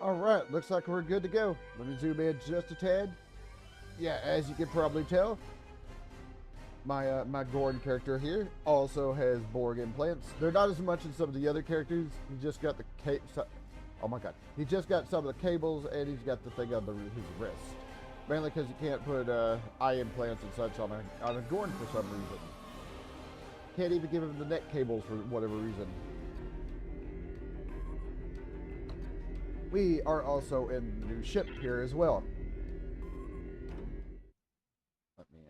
Alright, looks like we're good to go. Let me zoom in just a tad. Yeah, as you can probably tell, my Gorn character here also has Borg implants. They're not as much as some of the other characters. He just got the oh my god. He just got some of the cables and he's got the thing on his wrist. Mainly because you can't put eye implants and such on a Gorn for some reason. Can't even give him the neck cables for whatever reason. We are also in the new ship here as well. Let me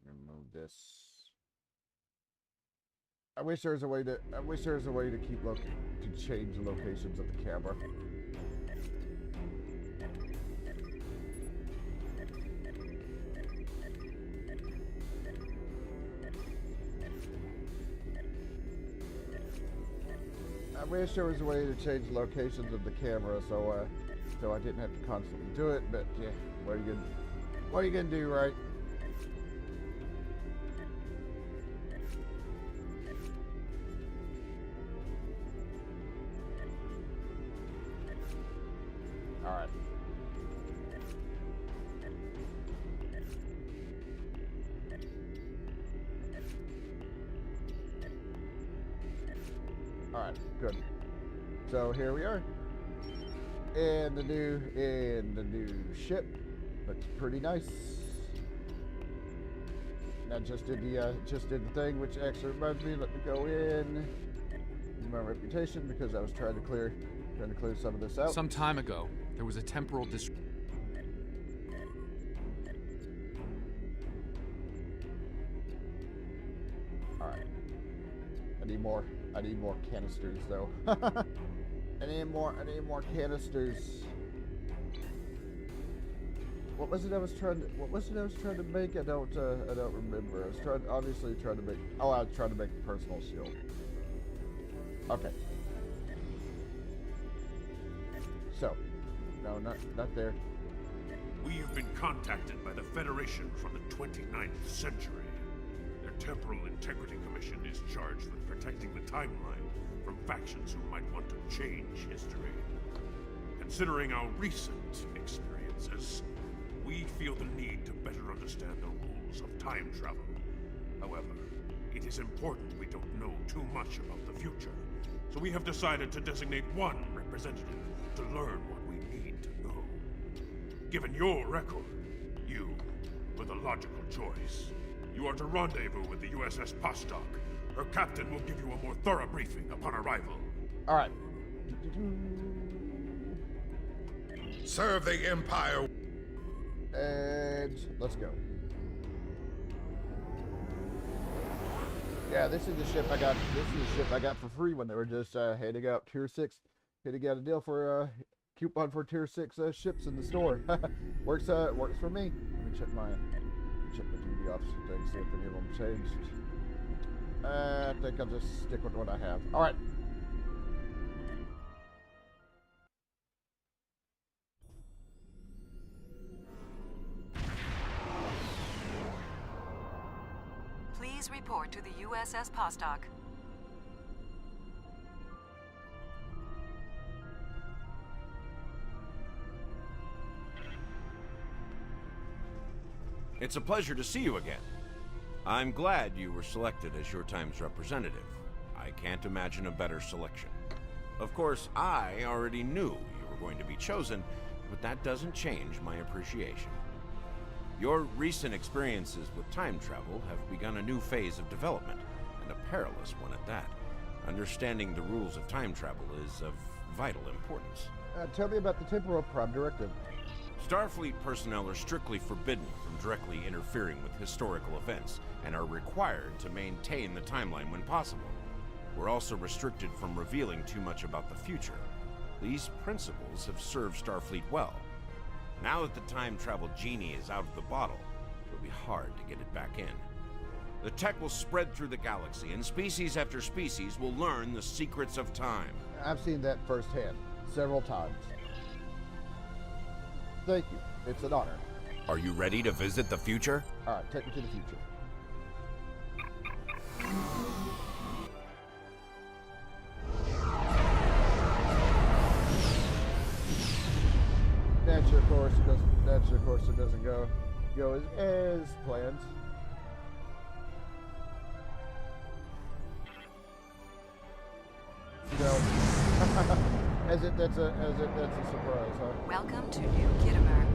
remove this. I wish there was a way to keep to change the locations of the camera. I wish there was a way to change locations of the camera so I didn't have to constantly do it, but yeah, what are you gonna do, right? Alright. Alright, good. So here we are. In the new ship. Looks pretty nice. I just did the thing, which actually reminds me, let me go in my reputation because I was trying to clear some of this out. Some time ago, there was a temporal Alright. I need more canisters though. I need more canisters. What was it I was trying to make? I don't remember. I was obviously trying to make a personal shield. Okay. So, no, not there. We have been contacted by the Federation from the 29th century. Their Temporal Integrity Commission is charged with protecting the timeline from factions who might want to change history. Considering our recent experiences, we feel the need to better understand the rules of time travel. However, it is important we don't know too much about the future, so we have decided to designate one representative to learn what we need to know. Given your record, you were the logical choice. You are to rendezvous with the USS Vostok. Her captain will give you a more thorough briefing upon arrival. All right. Serve the Empire. And let's go. Yeah, this is the ship I got. This is the ship I got for free when they were just handing out tier 6. Handing out a deal for coupon for tier 6 ships in the store. works for me. Let me check my duty officer thing, see if any of them changed. I think I'll just stick with what I have. All right. Please report to the USS Vostok. It's a pleasure to see you again. I'm glad you were selected as your time's representative. I can't imagine a better selection. Of course, I already knew you were going to be chosen, but that doesn't change my appreciation. Your recent experiences with time travel have begun a new phase of development, and a perilous one at that. Understanding the rules of time travel is of vital importance. Tell me about the Temporal Prime Directive. Starfleet personnel are strictly forbidden from directly interfering with historical events and are required to maintain the timeline when possible. We're also restricted from revealing too much about the future. These principles have served Starfleet well. Now that the time travel genie is out of the bottle, it'll be hard to get it back in. The tech will spread through the galaxy, and species after species will learn the secrets of time. I've seen that firsthand, several times. Thank you. It's an honor. Are you ready to visit the future? All right, take me to the future. Natural course, it doesn't go as planned. No. That's a surprise, huh? Welcome to Negh'Tev.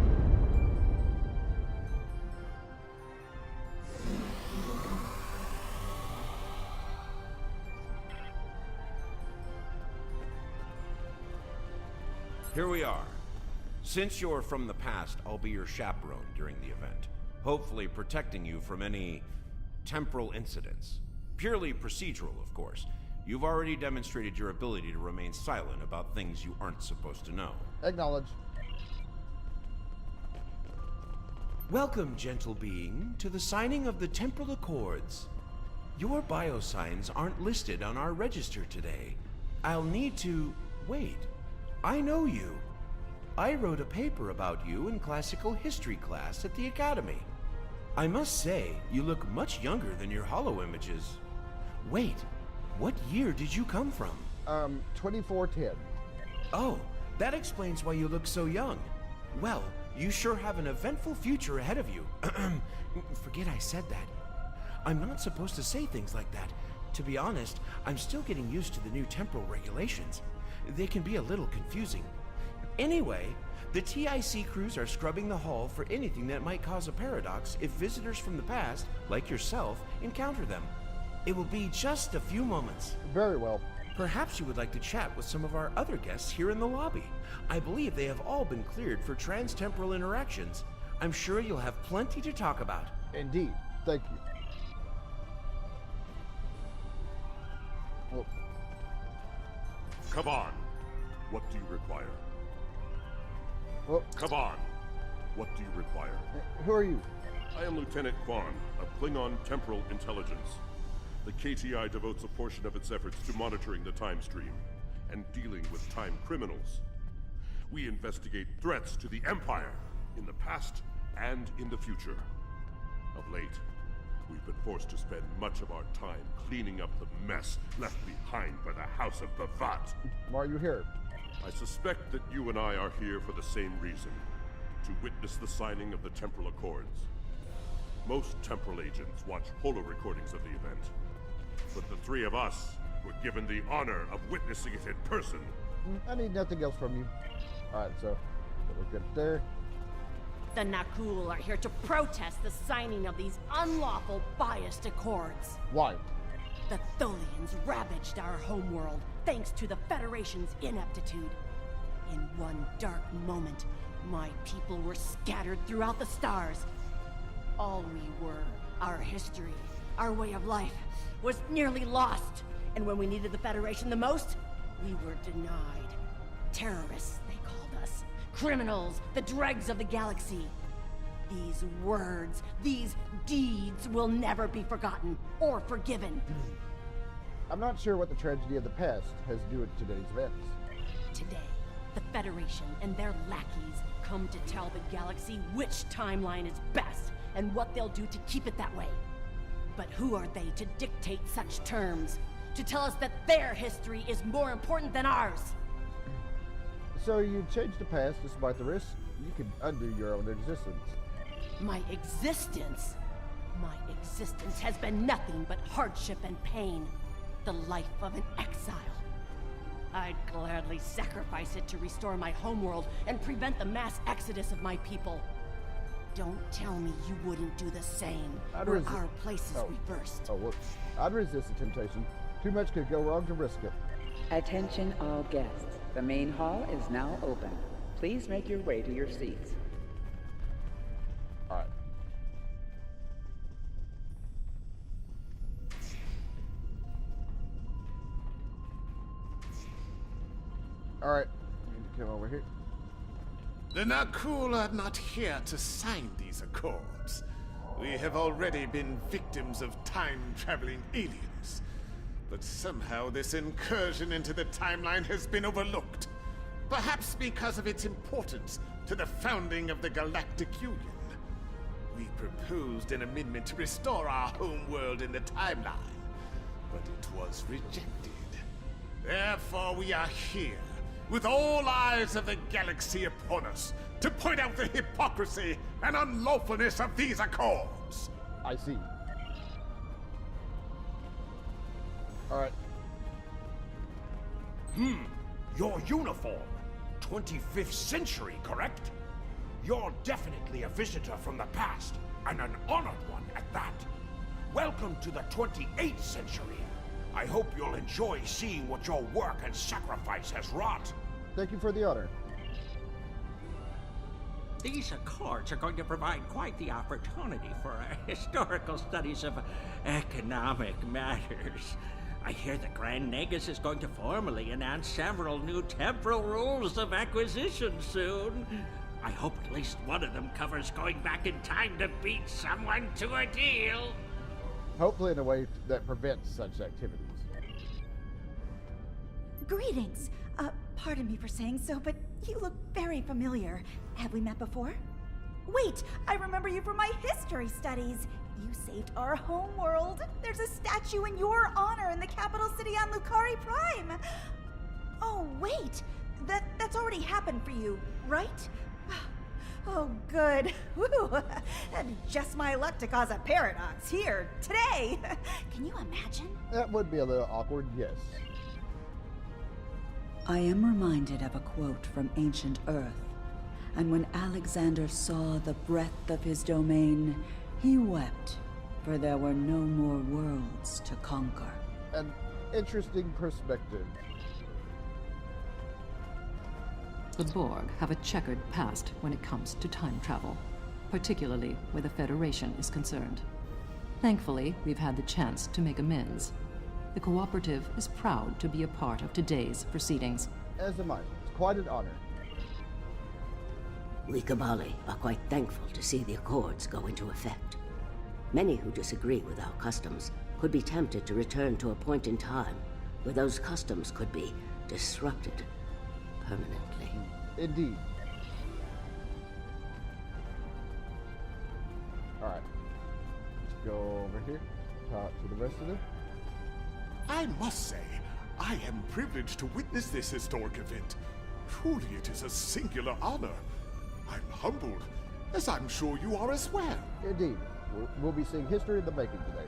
Here we are. Since you're from the past, I'll be your chaperone during the event, hopefully protecting you from any temporal incidents. Purely procedural, of course. You've already demonstrated your ability to remain silent about things you aren't supposed to know. Acknowledge. Welcome, gentle being, to the signing of the Temporal Accords. Your biosigns aren't listed on our register today. I'll need to... Wait. I know you. I wrote a paper about you in classical history class at the academy. I must say, you look much younger than your holo images. Wait, what year did you come from? 2410. Oh, that explains why you look so young. Well, you sure have an eventful future ahead of you. Forget I said that. I'm not supposed to say things like that. To be honest, I'm still getting used to the new temporal regulations. They can be a little confusing. Anyway, the TIC crews are scrubbing the hall for anything that might cause a paradox if visitors from the past, like yourself, encounter them. It will be just a few moments. Very well. Perhaps you would like to chat with some of our other guests here in the lobby. I believe they have all been cleared for trans-temporal interactions. I'm sure you'll have plenty to talk about. Indeed. Thank you. Well, Come on. What do you require? well, Come on. What do you require? who are you? I am Lieutenant Quan of Klingon Temporal Intelligence. The KTI devotes a portion of its efforts to monitoring the time stream and dealing with time criminals. We investigate threats to the Empire in the past and in the future. Of late, we've been forced to spend much of our time cleaning up the mess left behind by the House of Bavat. Why are you here? I suspect that you and I are here for the same reason, to witness the signing of the Temporal Accords. Most Temporal agents watch holo recordings of the event, but the three of us were given the honor of witnessing it in person. I need nothing else from you. Alright, so we're good there. The Nakul are here to protest the signing of these unlawful, biased accords. Why? The Tholians ravaged our homeworld thanks to the Federation's ineptitude. In one dark moment, my people were scattered throughout the stars. All we were, our history, our way of life, was nearly lost. And when we needed the Federation the most, we were denied. Terrorists, they called us. Criminals, the dregs of the galaxy. These words, these deeds will never be forgotten or forgiven. I'm not sure what the tragedy of the past has to do with today's events. Today, the Federation and their lackeys come to tell the galaxy which timeline is best and what they'll do to keep it that way. But who are they to dictate such terms? To tell us that their history is more important than ours? So you changed the past despite the risk? You can undo your own existence. My existence? My existence has been nothing but hardship and pain. The life of an exile. I'd gladly sacrifice it to restore my homeworld and prevent the mass exodus of my people. Don't tell me you wouldn't do the same where our places reversed. Oh, whoops. I'd resist the temptation. Too much could go wrong to risk it. Attention all guests. The main hall is now open. Please make your way to your seats. Alright. Alright. Come over here. The Nakul are not here to sign these accords. We have already been victims of time-traveling aliens. But somehow this incursion into the timeline has been overlooked. Perhaps because of its importance to the founding of the Galactic Union. We proposed an amendment to restore our homeworld in the timeline, but it was rejected. Therefore we are here, with all eyes of the galaxy upon us, to point out the hypocrisy and unlawfulness of these accords. I see. Alright. Your uniform. 25th century, correct? You're definitely a visitor from the past, and an honored one at that. Welcome to the 28th century. I hope you'll enjoy seeing what your work and sacrifice has wrought. Thank you for the honor. These accords are going to provide quite the opportunity for historical studies of economic matters. I hear the Grand Negus is going to formally announce several new temporal rules of acquisition soon. I hope at least one of them covers going back in time to beat someone to a deal. Hopefully in a way that prevents such activities. Greetings. Pardon me for saying so, but you look very familiar. Have we met before? Wait, I remember you from my history studies. You saved our home world. There's a statue in your honor in the capital city on Lucari Prime. Oh, wait. That's already happened for you, right? Oh, good. Whew. Just my luck to cause a paradox here, today. Can you imagine? That would be a little awkward, yes. I am reminded of a quote from ancient Earth. And when Alexander saw the breadth of his domain, he wept, for there were no more worlds to conquer. An interesting perspective. The Borg have a checkered past when it comes to time travel, particularly where the Federation is concerned. Thankfully, we've had the chance to make amends. The Cooperative is proud to be a part of today's proceedings. As am I. It's quite an honor. We Qapla are quite thankful to see the Accords go into effect. Many who disagree with our customs could be tempted to return to a point in time where those customs could be disrupted permanently. Indeed. Alright. Let's go over here. Talk to the rest of them. I must say, I am privileged to witness this historic event. Truly, it is a singular honor. I'm humbled, as I'm sure you are as well. Indeed. We'll be seeing history in the making today.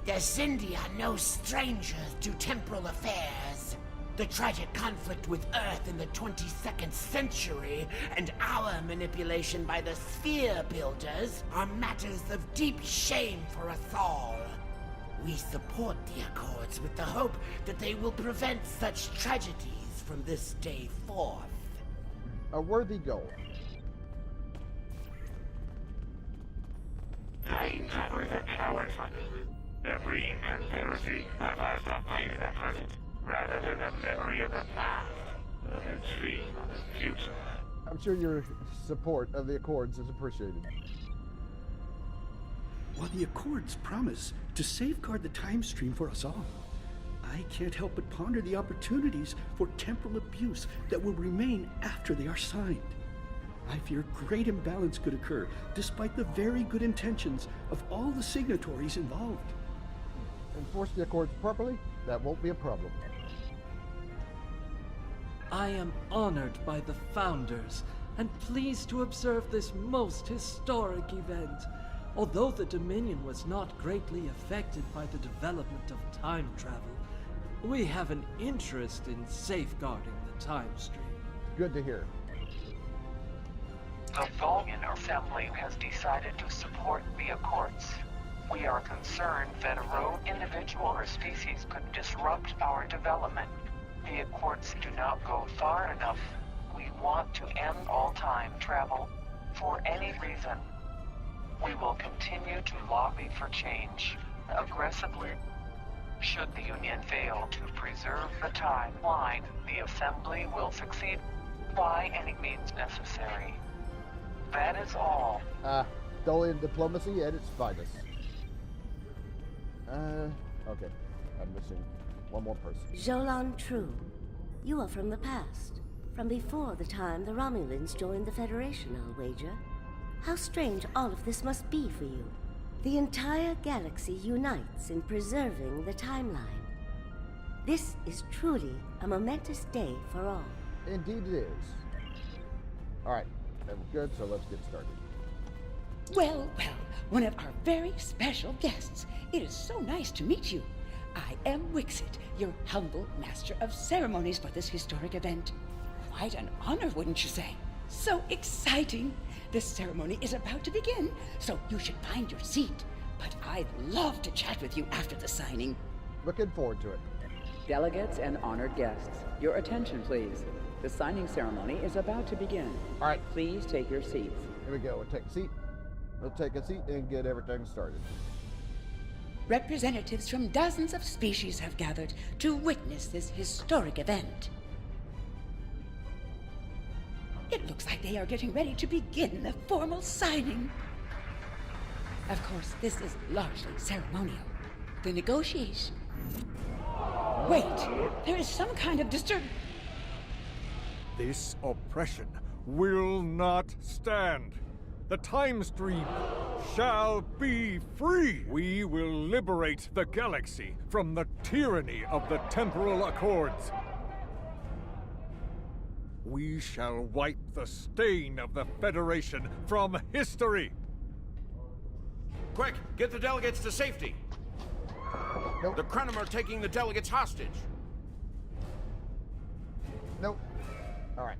The Xindi are no strangers to temporal affairs. The tragic conflict with Earth in the 22nd century and our manipulation by the Sphere Builders are matters of deep shame for us all. We support the Accords with the hope that they will prevent such tragedies from this day forth. A worthy goal. Time travelers are cowards. Every conspiracy about something in the present, rather than a memory of the past, a dream of the future. I'm sure your support of the Accords is appreciated. While the Accords promise to safeguard the time stream for us all, I can't help but ponder the opportunities for temporal abuse that will remain after they are signed. I fear great imbalance could occur, despite the very good intentions of all the signatories involved. Enforce the Accords properly, that won't be a problem. I am honored by the Founders, and pleased to observe this most historic event. Although the Dominion was not greatly affected by the development of time travel, we have an interest in safeguarding the time stream. Good to hear. The Vulcan Assembly has decided to support the Accords. We are concerned that a rogue individual or species could disrupt our development. The Accords do not go far enough. We want to end all time travel for any reason. We will continue to lobby for change aggressively. Should the Union fail to preserve the timeline, the Assembly will succeed by any means necessary. That is all. Dolian diplomacy at its finest. Okay. I'm missing one more person. Jolan True, you are from the past. From before the time the Romulans joined the Federation, I'll wager. How strange all of this must be for you. The entire galaxy unites in preserving the timeline. This is truly a momentous day for all. Indeed it is. All right, and we're good, so let's get started. Well, well, one of our very special guests. It is so nice to meet you. I am Wixit, your humble master of ceremonies for this historic event. Quite an honor, wouldn't you say? So exciting! This ceremony is about to begin, so you should find your seat. But I'd love to chat with you after the signing. Looking forward to it. Delegates and honored guests, your attention, please. The signing ceremony is about to begin. All right. Please take your seats. Here we go. We'll take a seat. We'll take a seat and get everything started. Representatives from dozens of species have gathered to witness this historic event. It looks like they are getting ready to begin the formal signing. Of course, this is largely ceremonial. The negotiation... Wait, there is some kind of This oppression will not stand. The time stream shall be free. We will liberate the galaxy from the tyranny of the Temporal Accords. We shall wipe the stain of the Federation from history. Quick, get the delegates to safety. Nope. The Krenim are taking the delegates hostage. Nope. All right.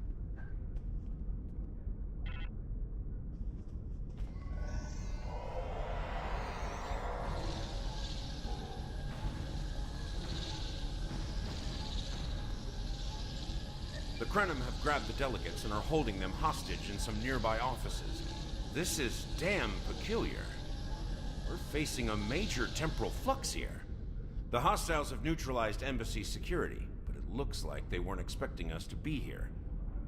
The Krenim have grabbed the delegates and are holding them hostage in some nearby offices. This is damn peculiar. We're facing a major temporal flux here. The hostiles have neutralized embassy security, but it looks like they weren't expecting us to be here.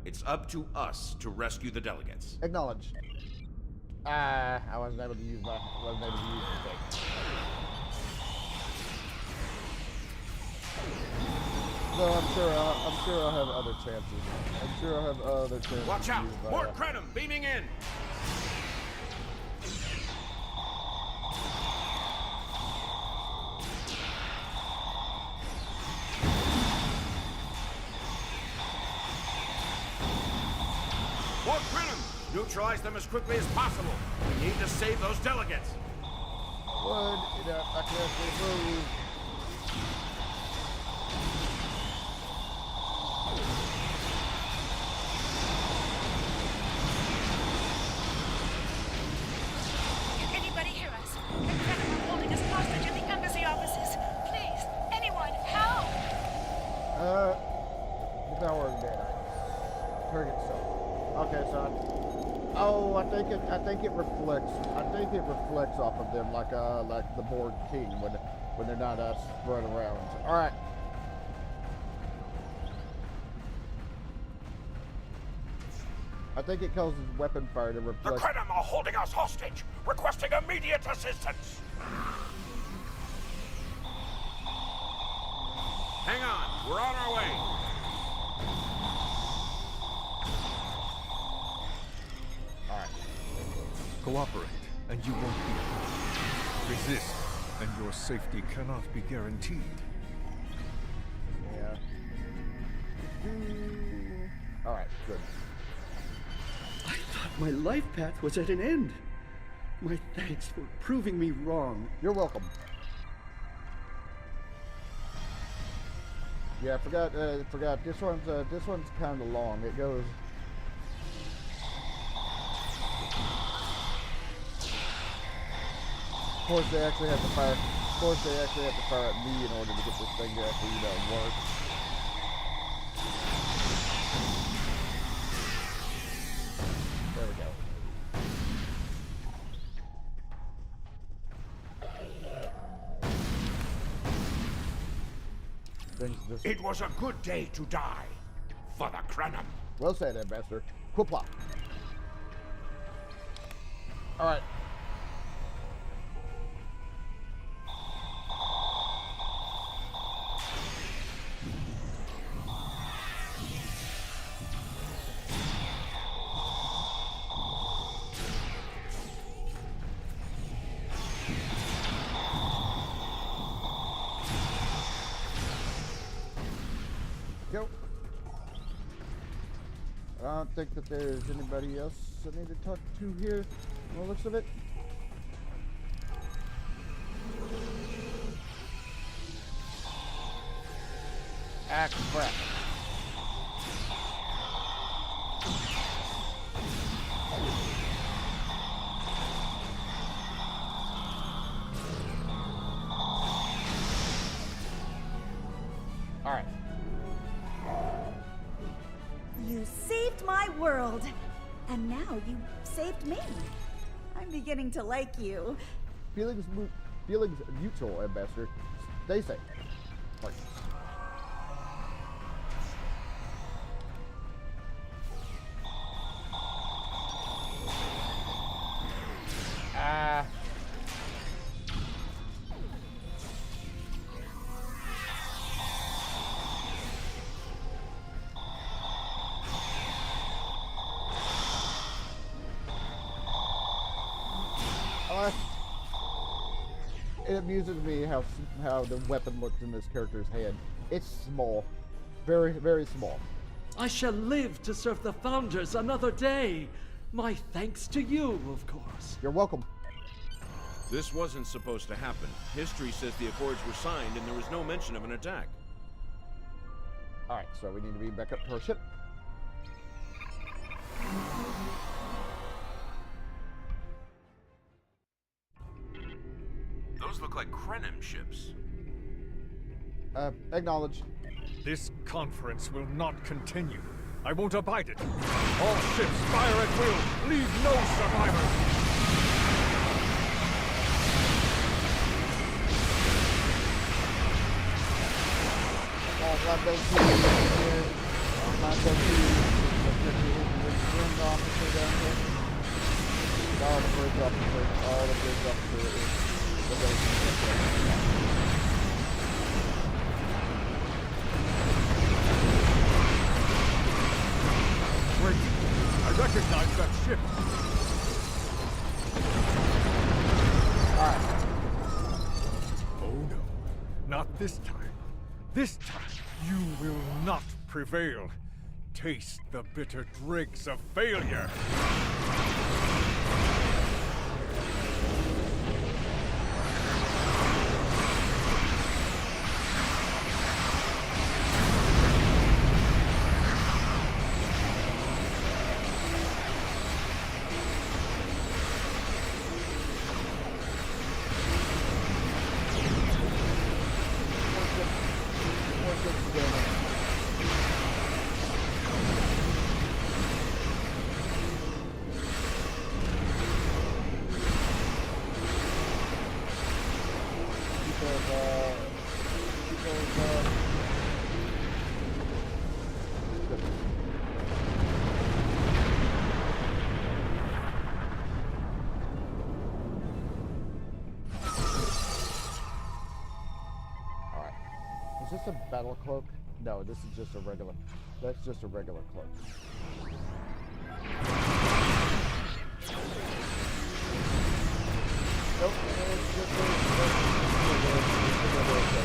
It's up to us to rescue the delegates. Acknowledged. I wasn't able to use the thing. So I'm sure I'll have other chances. I'm sure I'll have other chances. Watch out! to use, More Krenim beaming in! More Krenim! Neutralize them as quickly as possible. We need to save those delegates. I can't move. Anybody hear us? The Krenim are holding us hostage in the embassy offices. Please, anyone, help! The power is dead. Target cell. Okay, so I think it reflects off of them like the Borg King when they're not spread around. All right. I think it causes weapon fire to reflect. The Krenim are holding us hostage, requesting immediate assistance. Hang on, we're on our way. Cooperate, and you won't be harmed. Resist, and your safety cannot be guaranteed. Yeah. All right, good. I thought my life path was at an end. My thanks for proving me wrong. You're welcome. Yeah, I forgot. This one's kind of long. It goes. Of course, they actually have to fire. Of course, they actually have to fire at me in order to get this thing to actually work. There we go. It was a good day to die for the Krenim. Well said, Ambassador. Qapla. All right. I don't think that there's anybody else I need to talk to here, from the looks of it. Ah, crap. Alright. You saved my world, and now you saved me. I'm beginning to like you. Feelings mutual, Ambassador. Stay safe. Like. It amuses me how the weapon looks in this character's hand. It's small. Very, very small. I shall live to serve the Founders another day. My thanks to you, of course. You're welcome. This wasn't supposed to happen. History says the Accords were signed and there was no mention of an attack. Alright, so we need to be back up to our ship. Those look like Krenim ships. Acknowledge. This conference will not continue. I won't abide it. All ships fire at will. Leave no survivors. Wait, I recognize that ship. Oh no, not this time. This time, you will not prevail. Taste the bitter dregs of failure. Is this a battle cloak? No, this is just a regular. That's just a regular cloak. Nope, it's just a regular cloak.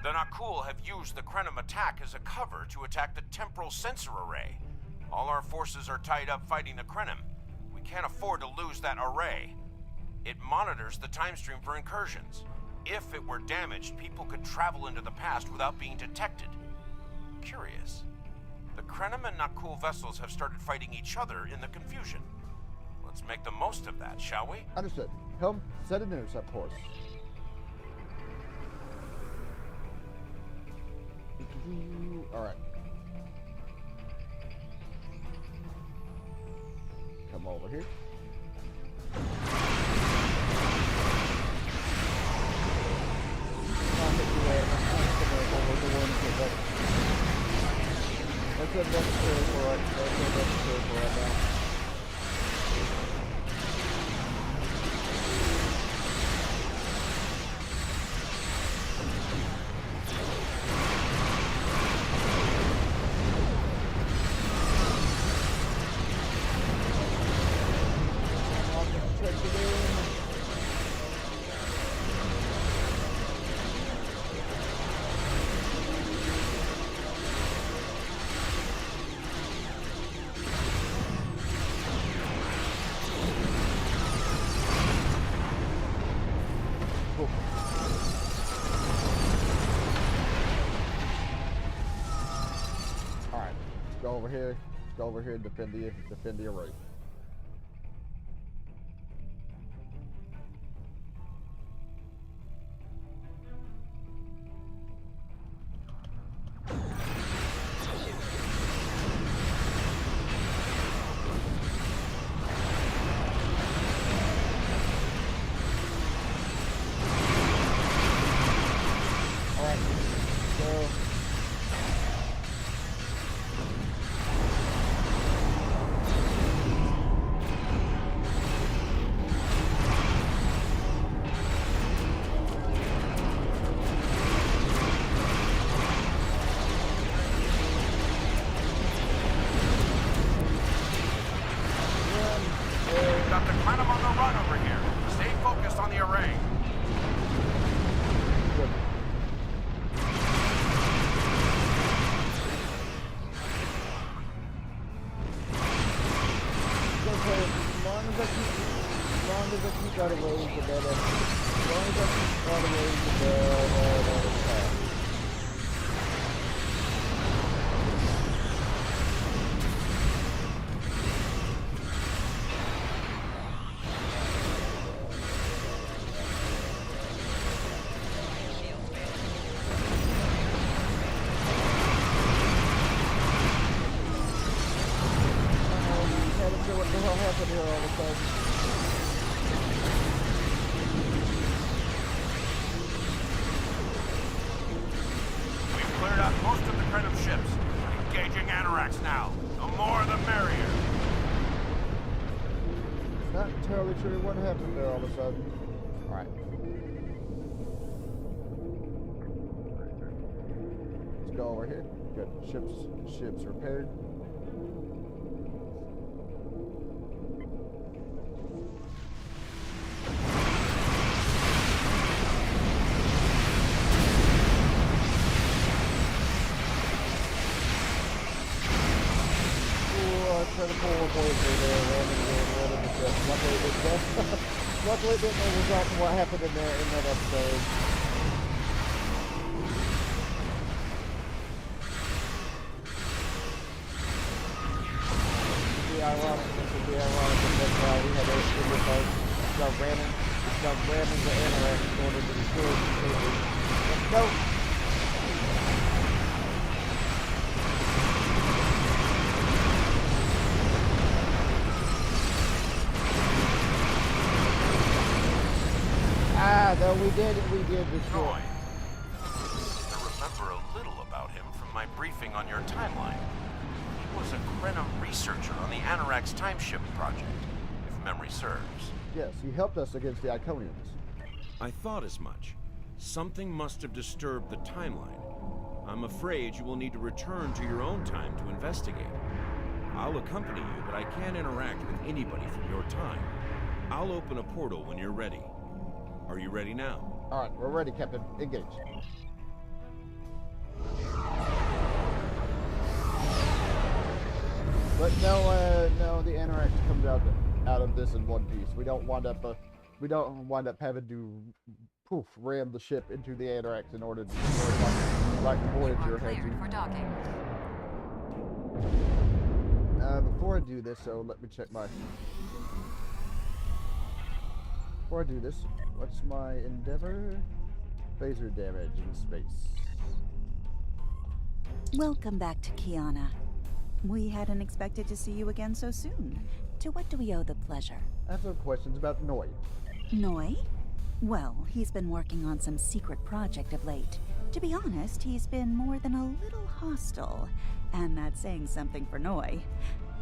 The Nakul have used the Krenim attack as a cover to attack the Temporal sensor array. All our forces are tied up fighting the Krenim. We can't afford to lose that array. It monitors the time stream for incursions. If it were damaged, people could travel into the past without being detected. Curious. The Krenim and Nakul vessels have started fighting each other in the confusion. Let's make the most of that, shall we? Understood. Helm, set an intercept course. Alright. Come over here. That's unnecessary for right now. Go over here and defend the array. What happened there all of a sudden? Alright. Let's go over here. Good. Ships repaired. Trying to pull a board through there, landing the ship. Luckily it didn't result in what happened in that episode. It would be ironic if that's why we had in the boat. Start ramming the Anorak in order to destroy it completely. Nope. No, we did destroy. Roy, I remember a little about him from my briefing on your timeline. He was a Krenim researcher on the Anorak's timeship project, if memory serves. Yes, he helped us against the Iconians. I thought as much. Something must have disturbed the timeline. I'm afraid you will need to return to your own time to investigate. I'll accompany you, but I can't interact with anybody from your time. I'll open a portal when you're ready. Are you ready now? Alright, we're ready, Captain. Engage. But no, the Anorak comes out of this in one piece. We don't wind up having to ram the ship into the Anorak in order to like Voyager had to. For docking. Before I do this, so let me check my Before I do this, what's my endeavor? Phaser damage in space. Welcome back to Kiana. We hadn't expected to see you again so soon. To what do we owe the pleasure? I have some questions about Noi. Noi? Well, he's been working on some secret project of late. To be honest, he's been more than a little hostile, and that's saying something for Noi.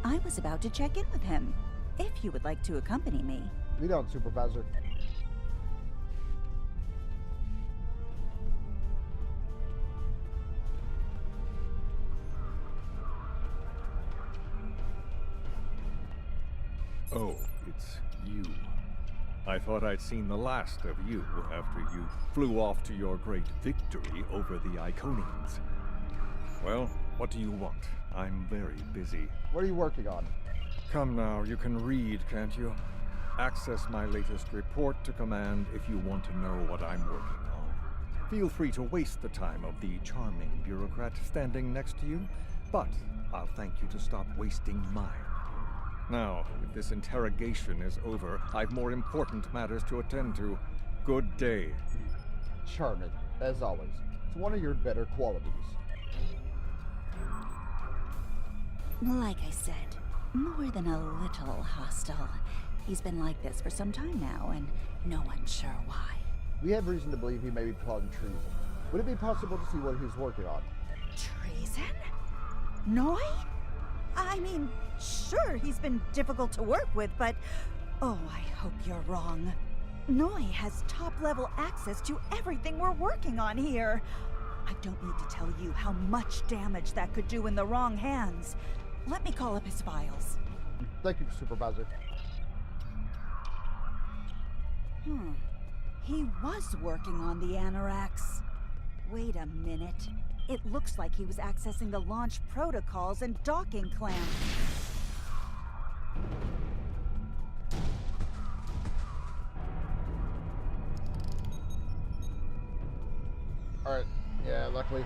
I was about to check in with him, if you would like to accompany me. Lead on, Supervisor. Oh, it's you. I thought I'd seen the last of you after you flew off to your great victory over the Iconians. Well, what do you want? I'm very busy. What are you working on? Come now, you can read, can't you? Access my latest report to command if you want to know what I'm working on. Feel free to waste the time of the charming bureaucrat standing next to you, but I'll thank you to stop wasting mine. Now, if this interrogation is over, I've more important matters to attend to. Good day. Charming, as always. It's one of your better qualities. Like I said, more than a little hostile. He's been like this for some time now, and no one's sure why. We have reason to believe he may be plotting treason. Would it be possible to see what he's working on? Treason? Noi? I mean, sure, he's been difficult to work with, but... Oh, I hope you're wrong. Noi has top-level access to everything we're working on here. I don't need to tell you how much damage that could do in the wrong hands. Let me call up his files. Thank you, Supervisor. He was working on the Anoraks. Wait a minute. It looks like he was accessing the launch protocols and docking clamps. Alright, yeah, luckily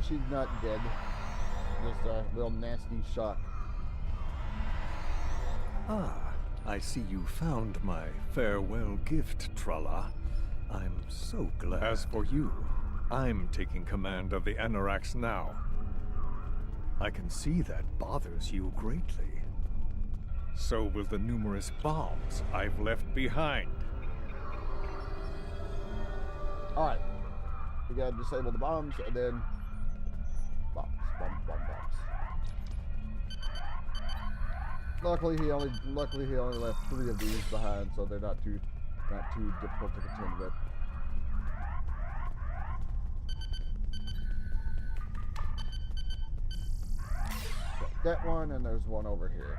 she's not dead. Just a little nasty shock. Ah, I see you found my farewell gift, Tralla. I'm so glad. As for you, I'm taking command of the Anoraks now. I can see that bothers you greatly. So will the numerous bombs I've left behind. Alright. We gotta disable the bombs and then bombs. Luckily he only left 3 of these behind, so they're not too difficult to contend with. Got that one, and there's one over here.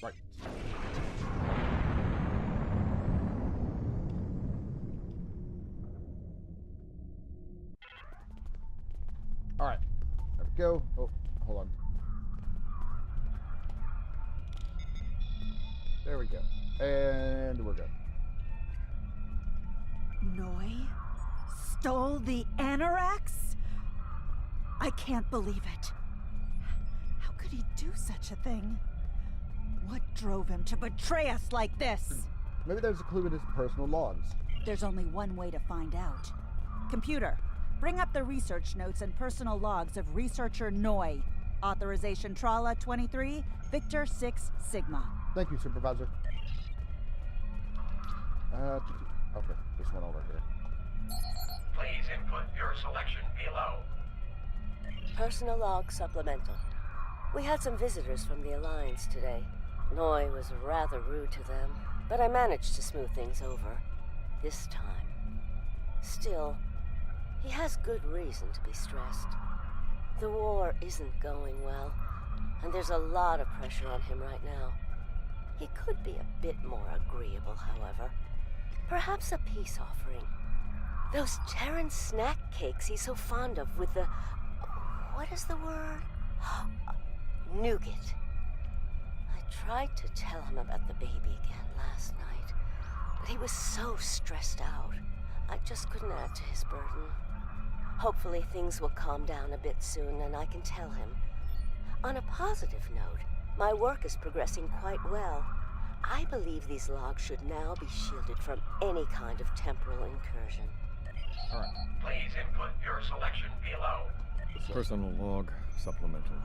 Right. Alright. There we go. Oh, hold on. There we go. And we're good. Noi stole the Anoraks? I can't believe it. How could he do such a thing? What drove him to betray us like this? Maybe there's a clue in his personal logs. There's only one way to find out. Computer, bring up the research notes and personal logs of researcher Noi. Authorization Tralla 23, Victor 6 Sigma. Thank you, Supervisor. Okay, this one over here. Please input your selection below. Personal log supplemental. We had some visitors from the Alliance today. Noi was rather rude to them, but I managed to smooth things over. This time. Still, he has good reason to be stressed. The war isn't going well, and there's a lot of pressure on him right now. He could be a bit more agreeable, however. Perhaps a peace offering. Those Terran snack cakes he's so fond of with the... what is the word? Nougat. I tried to tell him about the baby again last night, but he was so stressed out. I just couldn't add to his burden. Hopefully things will calm down a bit soon and I can tell him. On a positive note, my work is progressing quite well. I believe these logs should now be shielded from any kind of temporal incursion. All right. Please input your selection below. Personal log supplemental.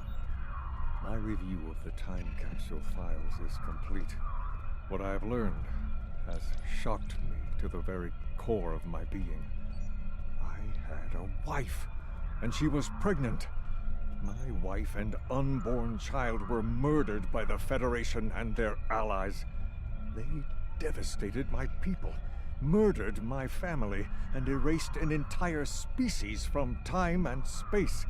My review of the time capsule files is complete. What I have learned has shocked me to the very core of my being. I had a wife, and she was pregnant. My wife and unborn child were murdered by the Federation and their allies. They devastated my people, murdered my family, and erased an entire species from time and space.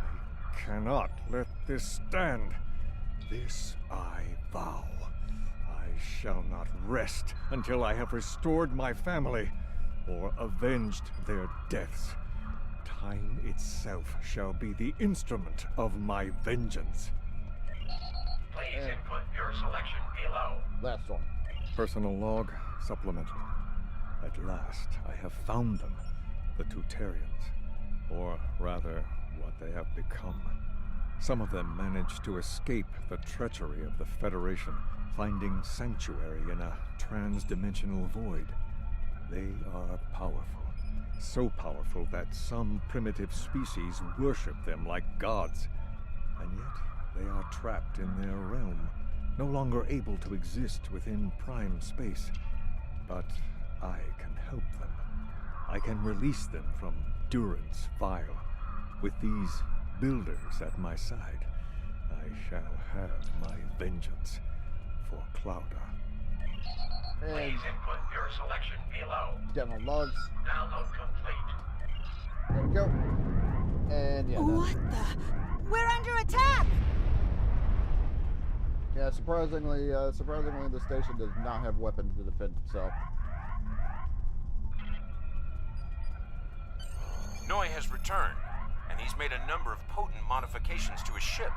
I cannot let this stand. This I vow. I shall not rest until I have restored my family or avenged their deaths. Time itself shall be the instrument of my vengeance. Please input your selection below. Last one. Personal log supplemental. At last, I have found them, the Tutarians. Or rather, what they have become. Some of them managed to escape the treachery of the Federation, finding sanctuary in a trans-dimensional void. They are powerful. So powerful that some primitive species worship them like gods. And yet, they are trapped in their realm, no longer able to exist within prime space. But I can help them. I can release them from Durance Vile. With these builders at my side, I shall have my vengeance for Qapla. Please input your selection below. Download logs. Download complete. There we go. And yeah. What the? We're under attack! Yeah, surprisingly, the station does not have weapons to defend itself. Noi has returned, and he's made a number of potent modifications to his ship.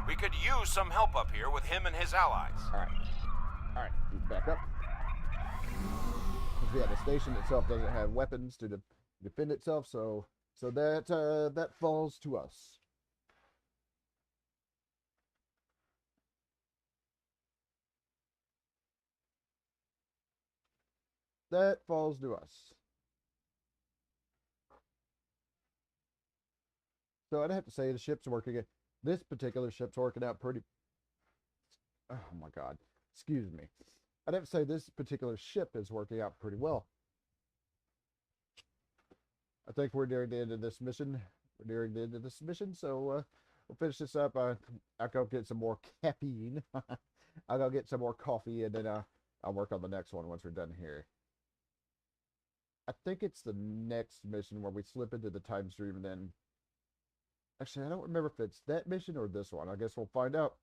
We could use some help up here with him and his allies. Alright, back up. Yeah, the station itself doesn't have weapons to defend itself, so that falls to us. That falls to us. So I'd have to say the ship's working. This particular ship's working out pretty. Oh my God! Excuse me. I'd have to say this particular ship is working out pretty well. I think we're nearing the end of this mission. So we'll finish this up. I'll go get some more caffeine. I'll go get some more coffee, and then I'll work on the next one once we're done here. I think it's the next mission where we slip into the time stream, and then... Actually, I don't remember if it's that mission or this one. I guess we'll find out.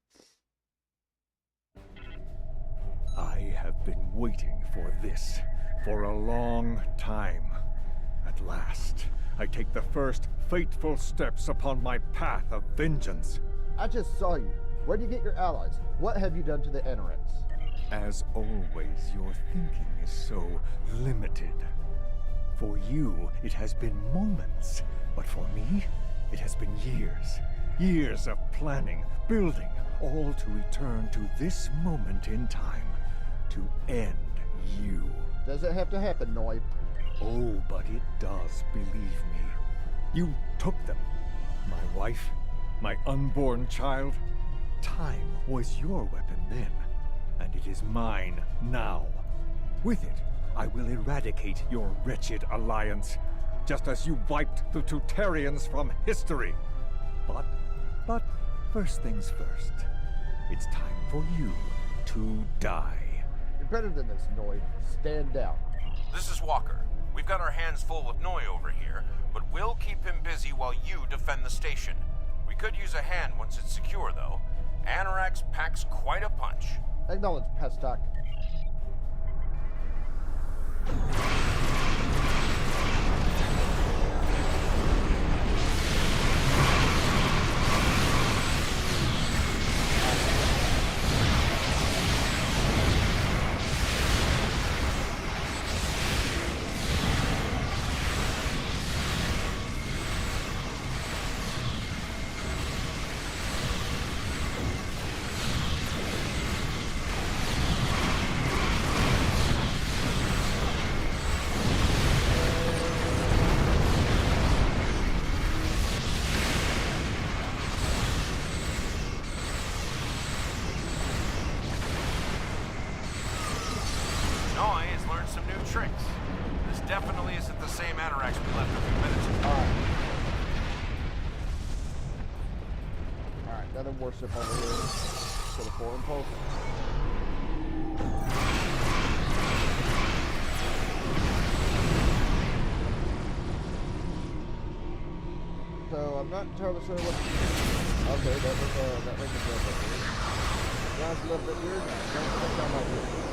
I have been waiting for this for a long time. At last, I take the first fateful steps upon my path of vengeance. I just saw you. Where do you get your allies? What have you done to the Anoraks? As always, your thinking is so limited. For you, it has been moments, but for me, it has been years. Years of planning, building, all to return to this moment in time, to end you. Does it have to happen, Noi? Oh, but it does, believe me. You took them. My wife, my unborn child. Time was your weapon then, and it is mine now. With it, I will eradicate your wretched alliance, just as you wiped the Tutarians from history. But first things first. It's time for you to die. You're better than this, Noi. Stand down. This is Walker. We've got our hands full with Noi over here, but we'll keep him busy while you defend the station. We could use a hand once it's secure, though. Anorax packs quite a punch. Acknowledge, Pastak. same anoraks we left a few minutes ago. Alright, another warship over here to the foreign post. So I'm not entirely sure what. Okay, that was a little bit weird. That's a little bit weird. Don't sound like it.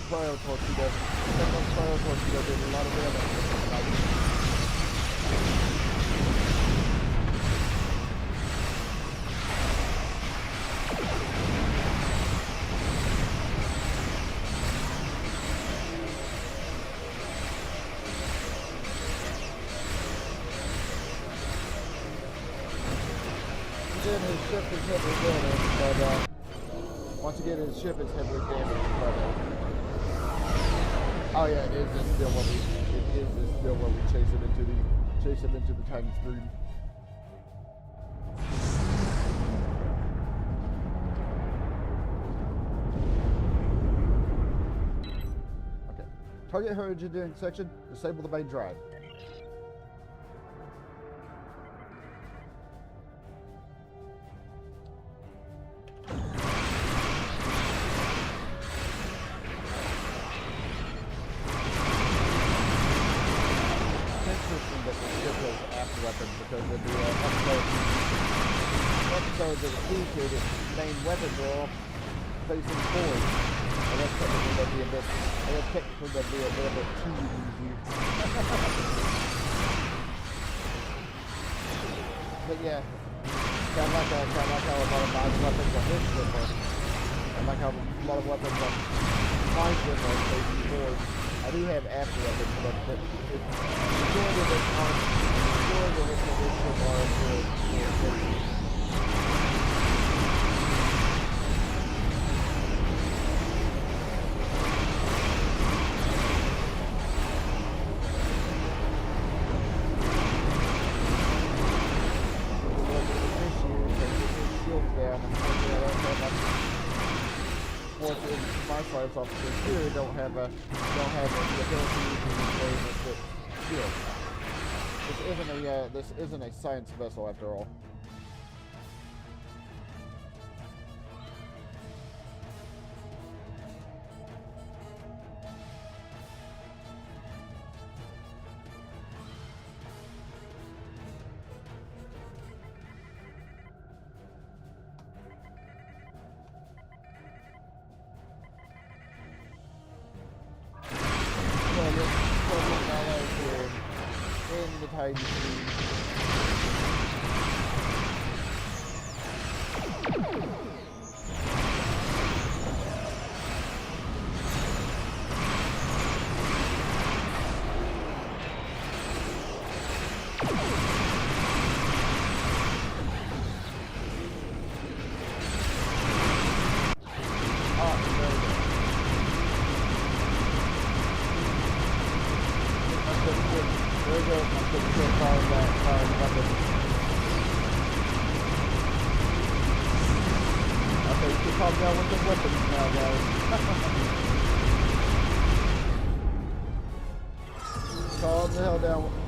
Cryo torpedo. That cryo torpedo did a lot of damage. Again, his ship is heavily damaged, but once again, his ship is heavily damaged, but oh yeah, it is still what we chase him into the time stream. Okay. Target her engineering section, disable the main drive. Because of the episodes of the featured main weapon draw facing forward. And that's technically that'd be a bit too easy. But yeah, kind of like how a lot of my weapons are hit with, and like how a lot of weapons are mine with are facing forward. I do have after weapons, but it's majority of it are officers here don't have the ability to play with shield. This isn't a science vessel after all. in the time stream.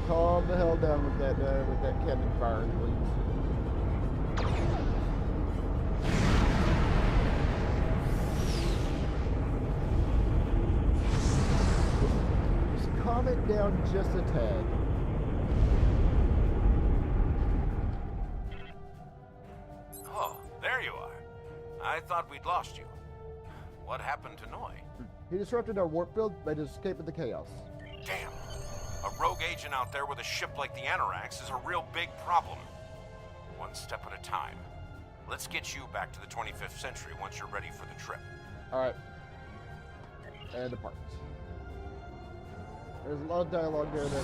Calm the hell down with that cannon fire, please. Just calm it down just a tad. Oh, there you are. I thought we'd lost you. What happened to Noi? He disrupted our warp field by escaping the chaos. Damn. A rogue agent out there with a ship like the Anorax is a real big problem. One step at a time. Let's get you back to the 25th century once you're ready for the trip. Alright. And depart. There's a lot of dialogue there that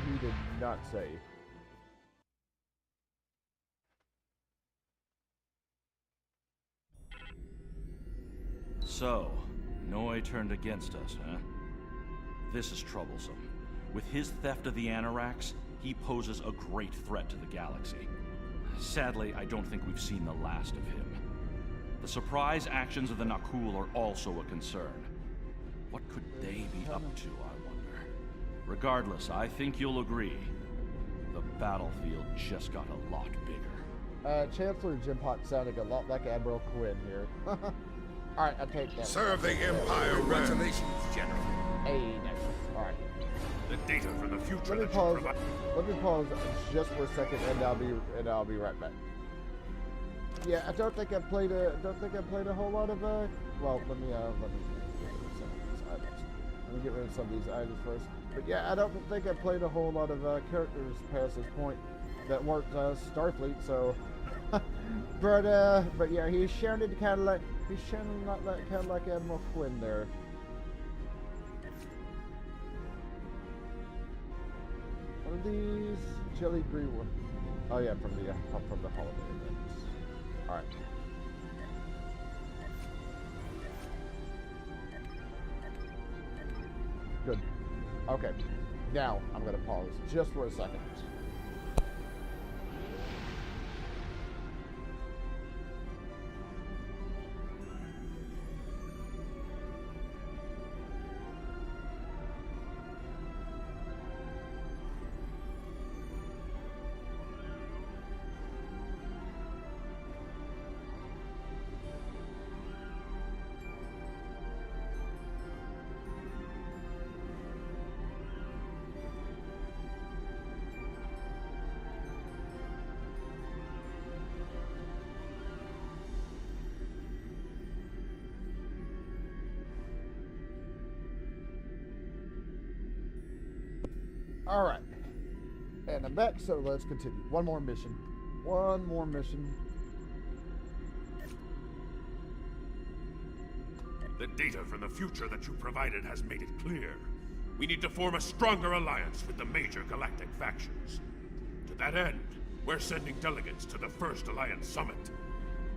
he did not say. So, Noi turned against us, huh? This is troublesome. With his theft of the Anorax, he poses a great threat to the galaxy. Sadly, I don't think we've seen the last of him. The surprise actions of the Nakul are also a concern. What could they be up to, I wonder? Regardless, I think you'll agree. The battlefield just got a lot bigger. Chancellor Jim Pot sounding a lot like Admiral Quinn here. Alright, I'll take that. Serve the Empire. Congratulations, General. Hey, nice. Alright. The data from the future. Let me pause just for a second, and I'll be right back. Yeah, I don't think I played a whole lot of well, let me get rid of some of these items first. But yeah, I don't think I played a whole lot of characters past this point that weren't Starfleet. So, but yeah, he's sounded kind of like Admiral Quinn there. What are these jelly green ones? Oh yeah, from the holiday events. All right. Good. Okay. Now I'm gonna pause just for a second. All right, and I'm back, so let's continue. One more mission. The data from the future that you provided has made it clear. We need to form a stronger alliance with the major galactic factions. To that end, we're sending delegates to the first Alliance Summit.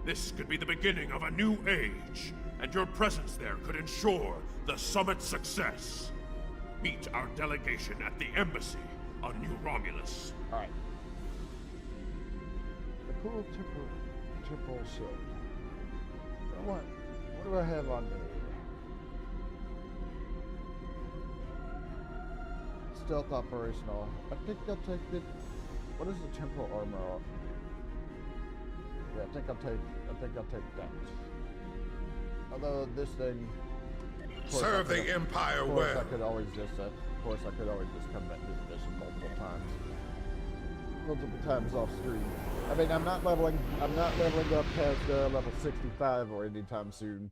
This could be the beginning of a new age, and your presence there could ensure the summit's success. Meet our delegation at the embassy on New Romulus. All right. The cool temporal shield. What do I have on me? Stealth operational. I think I'll take the. What is the temporal armor? Yeah, I think I'll take that. Although this thing. Serve the Empire well. Of course, I could always just come back to the mission multiple times off screen. I mean, I'm not leveling up past level 65 or anytime soon.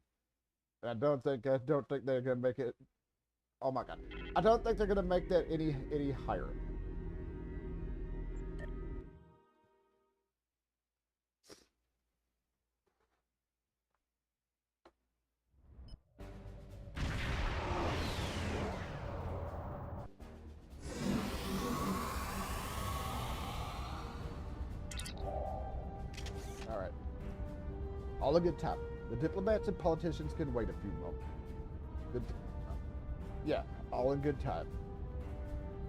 And I don't think they're gonna make it Oh my god. I don't think they're gonna make that any higher. Alright. All a good time. The diplomats and politicians can wait a few moments. Yeah, all in good time.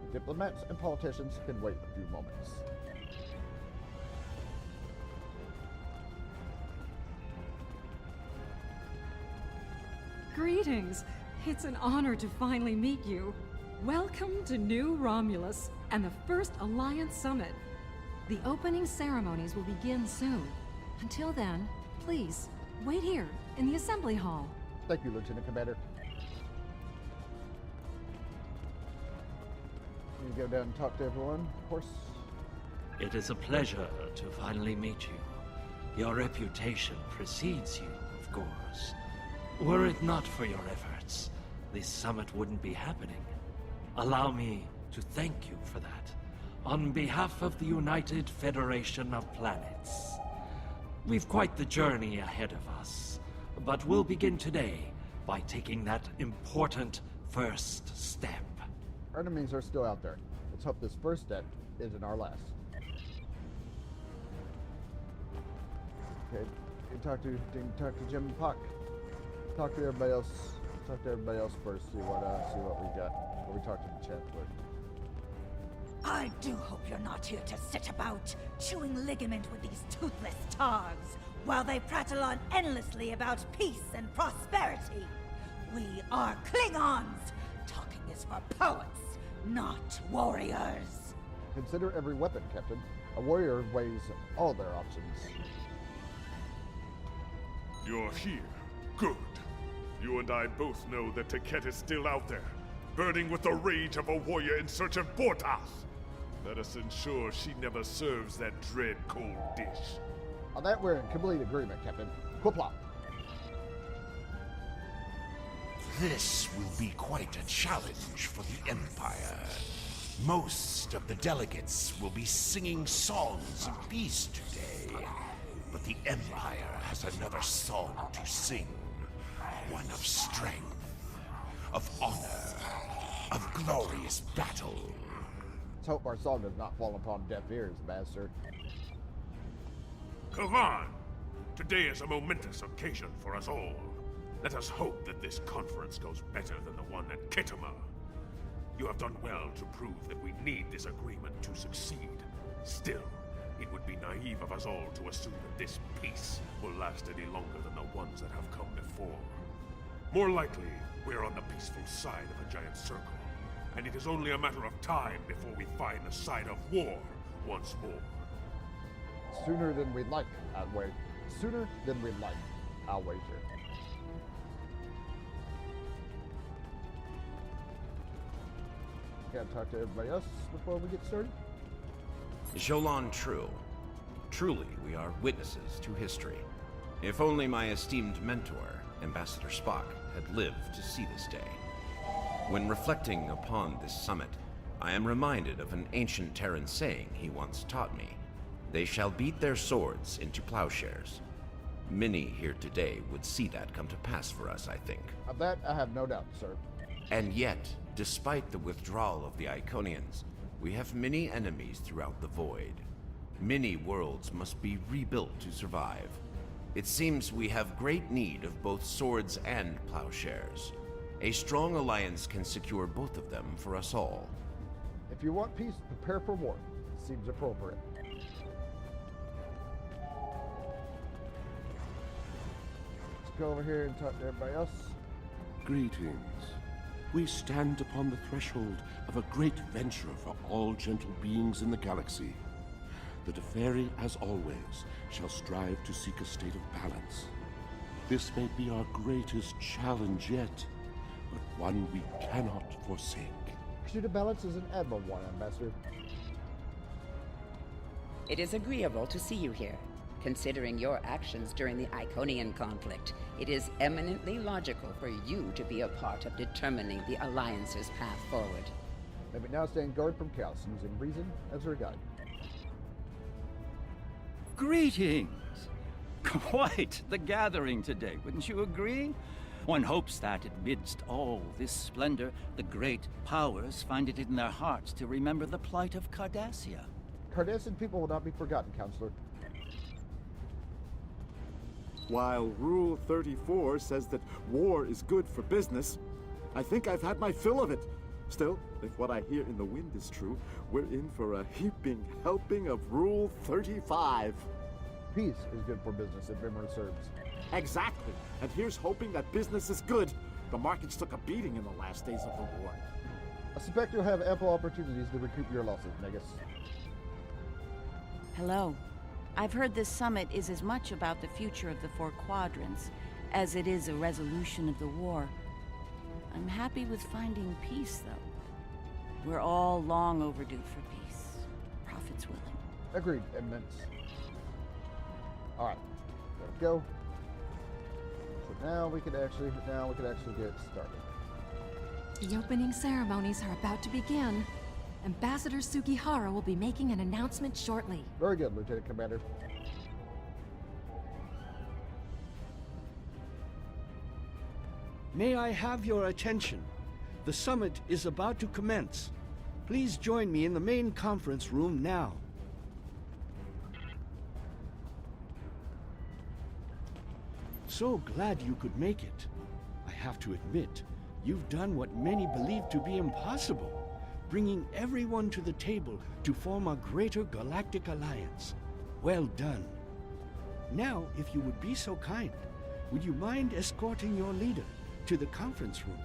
The diplomats and politicians can wait a few moments. Greetings. It's an honor to finally meet you. Welcome to New Romulus and the first Alliance Summit. The opening ceremonies will begin soon. Until then, please, wait here in the Assembly Hall. Thank you, Lieutenant Commander. You go down and talk to everyone, of course. It is a pleasure to finally meet you. Your reputation precedes you, of course. Were it not for your efforts, this summit wouldn't be happening. Allow me to thank you for that, on behalf of the United Federation of Planets. We've quite the journey ahead of us, but we'll begin today by taking that important first step. Our enemies are still out there. Let's hope this first step isn't our last. Okay, you talk to Jim and Puck. Talk to everybody else. Talk to everybody else first. See what we got. Or we talk to the Chancellor. I do hope you're not here to sit about, chewing ligament with these toothless targs, while they prattle on endlessly about peace and prosperity. We are Klingons! Talking is for poets, not warriors. Consider every weapon, Captain. A warrior weighs all their options. You're here. Good. You and I both know that Taket is still out there, burning with the rage of a warrior in search of Bortas. Let us ensure she never serves that dread cold dish. On that, we're in complete agreement, Captain. Qapla. This will be quite a challenge for the Empire. Most of the delegates will be singing songs of peace today, but the Empire has another song to sing. One of strength, of honor, of glorious battle. Let's hope our song does not fall upon deaf ears, Master. Come on! Today is a momentous occasion for us all. Let us hope that this conference goes better than the one at Ketama. You have done well to prove that we need this agreement to succeed. Still, it would be naive of us all to assume that this peace will last any longer than the ones that have come before. More likely, we're on the peaceful side of a giant circle, and it is only a matter of time before we find the side of war once more. Sooner than we'd like, I'll wait. Sooner than we'd like, I'll wager. Gotta talk to everybody else before we get started. Jolan True. Truly, we are witnesses to history. If only my esteemed mentor, Ambassador Spock, had lived to see this day. When reflecting upon this summit, I am reminded of an ancient Terran saying he once taught me. They shall beat their swords into plowshares. Many here today would see that come to pass for us, I think. Of that, I have no doubt, sir. And yet, despite the withdrawal of the Iconians, we have many enemies throughout the void. Many worlds must be rebuilt to survive. It seems we have great need of both swords and plowshares. A strong alliance can secure both of them for us all. If you want peace, prepare for war. Seems appropriate. Let's go over here and talk to everybody else. Greetings. We stand upon the threshold of a great venture for all gentle beings in the galaxy. The Deferi, as always, shall strive to seek a state of balance. This may be our greatest challenge yet, but one we cannot forsake. Pursuit of balance is an admirable one, Ambassador. It is agreeable to see you here. Considering your actions during the Iconian conflict, it is eminently logical for you to be a part of determining the Alliance's path forward. Let me now stand guard from chaos, using reason as our guide. Greetings! Quite the gathering today, wouldn't you agree? One hopes that, amidst all this splendor, the great powers find it in their hearts to remember the plight of Cardassia. Cardassian people will not be forgotten, Counselor. While Rule 34 says that war is good for business, I think I've had my fill of it. Still, if what I hear in the wind is true, we're in for a heaping helping of Rule 35. Peace is good for business if memory serves. Exactly. And here's hoping that business is good. The markets took a beating in the last days of the war. I suspect you'll have ample opportunities to recoup your losses, Negus. Hello. I've heard this summit is as much about the future of the Four Quadrants as it is a resolution of the war. I'm happy with finding peace, though. We're all long overdue for peace. Prophet's willing. Agreed, Eminence. Alright, there we go. So now we can actually get started. The opening ceremonies are about to begin. Ambassador Sugihara will be making an announcement shortly. Very good, Lieutenant Commander. May I have your attention? The summit is about to commence. Please join me in the main conference room now. So glad you could make it. I have to admit, you've done what many believe to be impossible, bringing everyone to the table to form a greater galactic alliance. Well done. Now, if you would be so kind, would you mind escorting your leader to the conference room?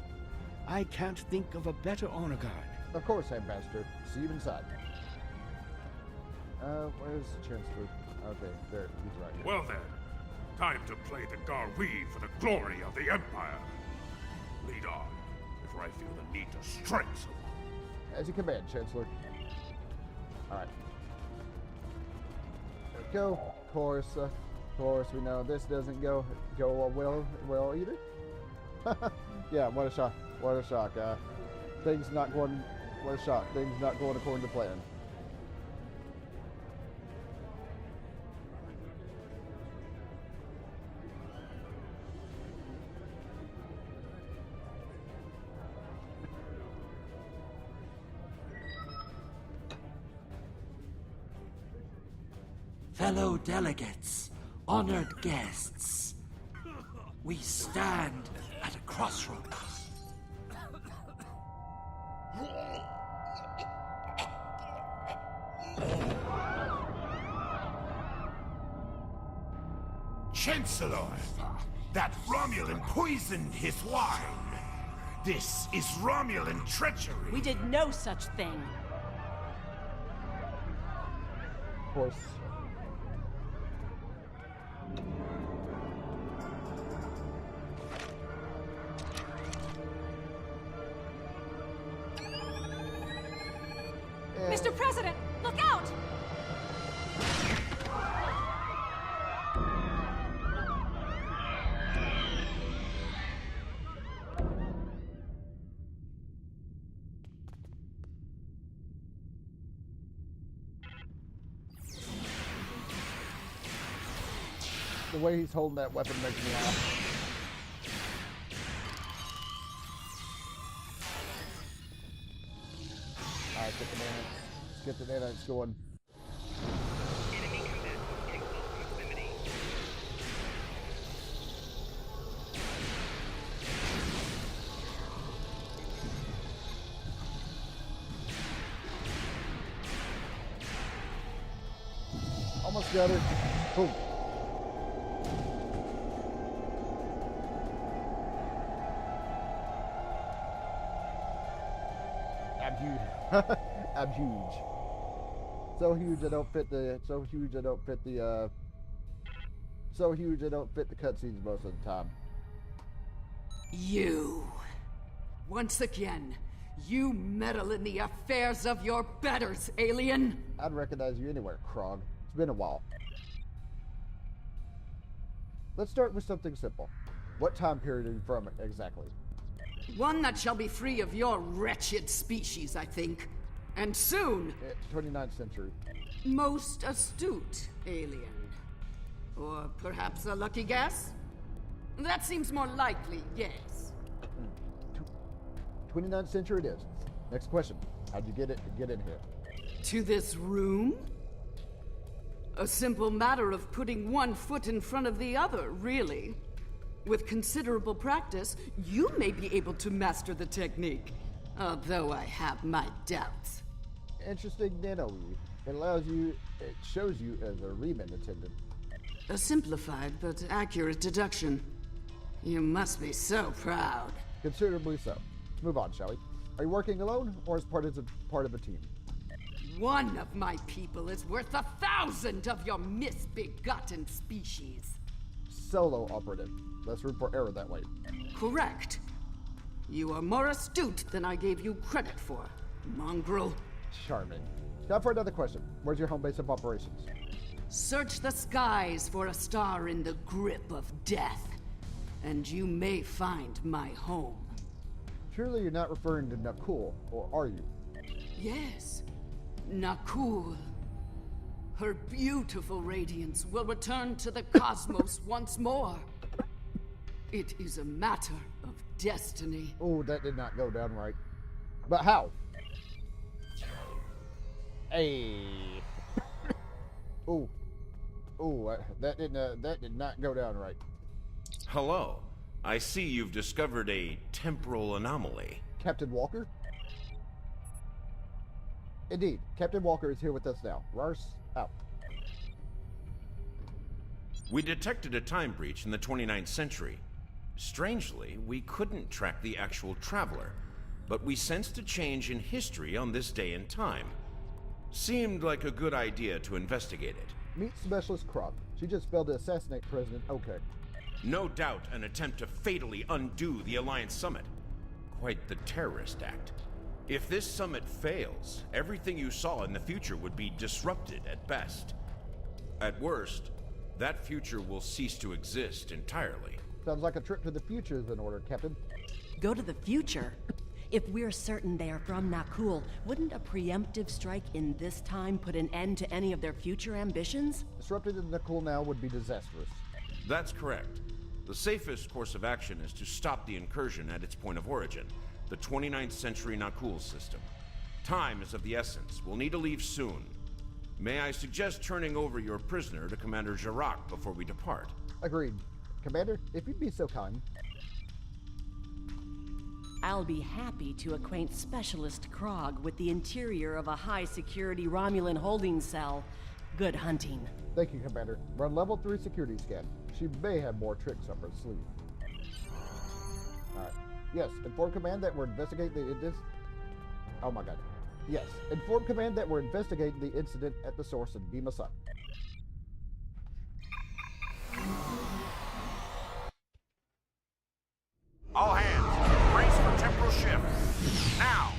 I can't think of a better honor guard. Of course, Ambassador. See you inside. Where's the Chancellor? Okay, there, he's right here. Well then, time to play the Garwi for the glory of the Empire. Lead on, before I feel the need to strike someone. As you command, Chancellor. Alright. There we go. Of course, we know this doesn't go well either. Yeah, what a shock. What a shock. Things not going according to plan. Fellow delegates, honored guests, we stand at a crossroads. Chancellor, that Romulan poisoned his wine. This is Romulan treachery. We did no such thing. Of course. Mr. President, look out! The way he's holding that weapon makes me laugh. Alright, get the nanites. Let's get the nanites going. Almost got it. Boom. I'm huge. I'm huge. So huge I don't fit the cutscenes most of the time. You. Once again, you meddle in the affairs of your betters, alien. I'd recognize you anywhere, Krog. It's been a while. Let's start with something simple. What time period are you from exactly? One that shall be free of your wretched species, I think. And soon. 29th century. Most astute alien. Or perhaps a lucky guess? That seems more likely, yes. 29th century it is. Next question. How'd you get in here? To this room? A simple matter of putting one foot in front of the other, really. With considerable practice, you may be able to master the technique. Although I have my doubts. Interesting nano. It shows you as a Riemann attendant. A simplified but accurate deduction. You must be so proud. Considerably so. Let's move on, shall we? Are you working alone, or as part of a team? One of my people is worth 1,000 of your misbegotten species. Solo operative. Less room for error that way. Correct. You are more astute than I gave you credit for, mongrel. Charming. Now for another question. Where's your home base of operations? Search the skies for a star in the grip of death, and you may find my home. Surely you're not referring to Nakul, or are you? Yes, Nakul. Her beautiful radiance will return to the cosmos once more. It is a matter of destiny. Oh, that did not go down right. But how? Hey. That did not go down right. Hello. I see you've discovered a temporal anomaly. Captain Walker? Indeed, Captain Walker is here with us now. Rars, out. We detected a time breach in the 29th century. Strangely, we couldn't track the actual traveler, but we sensed a change in history on this day and time. Seemed like a good idea to investigate it. Meet Specialist Qapla. She just failed to assassinate President Okek. No doubt an attempt to fatally undo the Alliance Summit. Quite the terrorist act. If this summit fails, everything you saw in the future would be disrupted at best. At worst, that future will cease to exist entirely. Sounds like a trip to the future is in order, Captain. Go to the future? If we're certain they are from Nakul, wouldn't a preemptive strike in this time put an end to any of their future ambitions? Disrupting Nakul now would be disastrous. That's correct. The safest course of action is to stop the incursion at its point of origin, the 29th century Nakul system. Time is of the essence. We'll need to leave soon. May I suggest turning over your prisoner to Commander Jarak before we depart? Agreed. Commander, if you'd be so kind. I'll be happy to acquaint Specialist Krog with the interior of a high-security Romulan holding cell. Good hunting. Thank you, Commander. Run level 3 security scan. She may have more tricks up her sleeve. Alright. Yes, inform Command that we're investigating the Oh my god. Yes, inform Command that we're investigating the incident at the source in Bima Sun. All hands, brace for temporal shift. Now!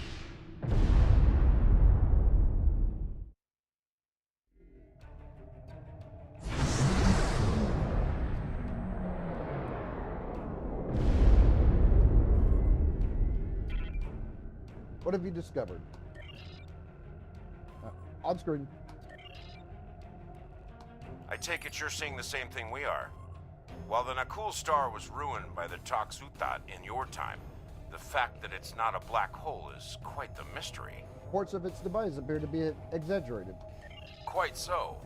What have you discovered? On screen. I take it you're seeing the same thing we are. While the Nakul star was ruined by the Toxutat in your time, the fact that it's not a black hole is quite the mystery. Reports of its demise appear to be exaggerated. Quite so.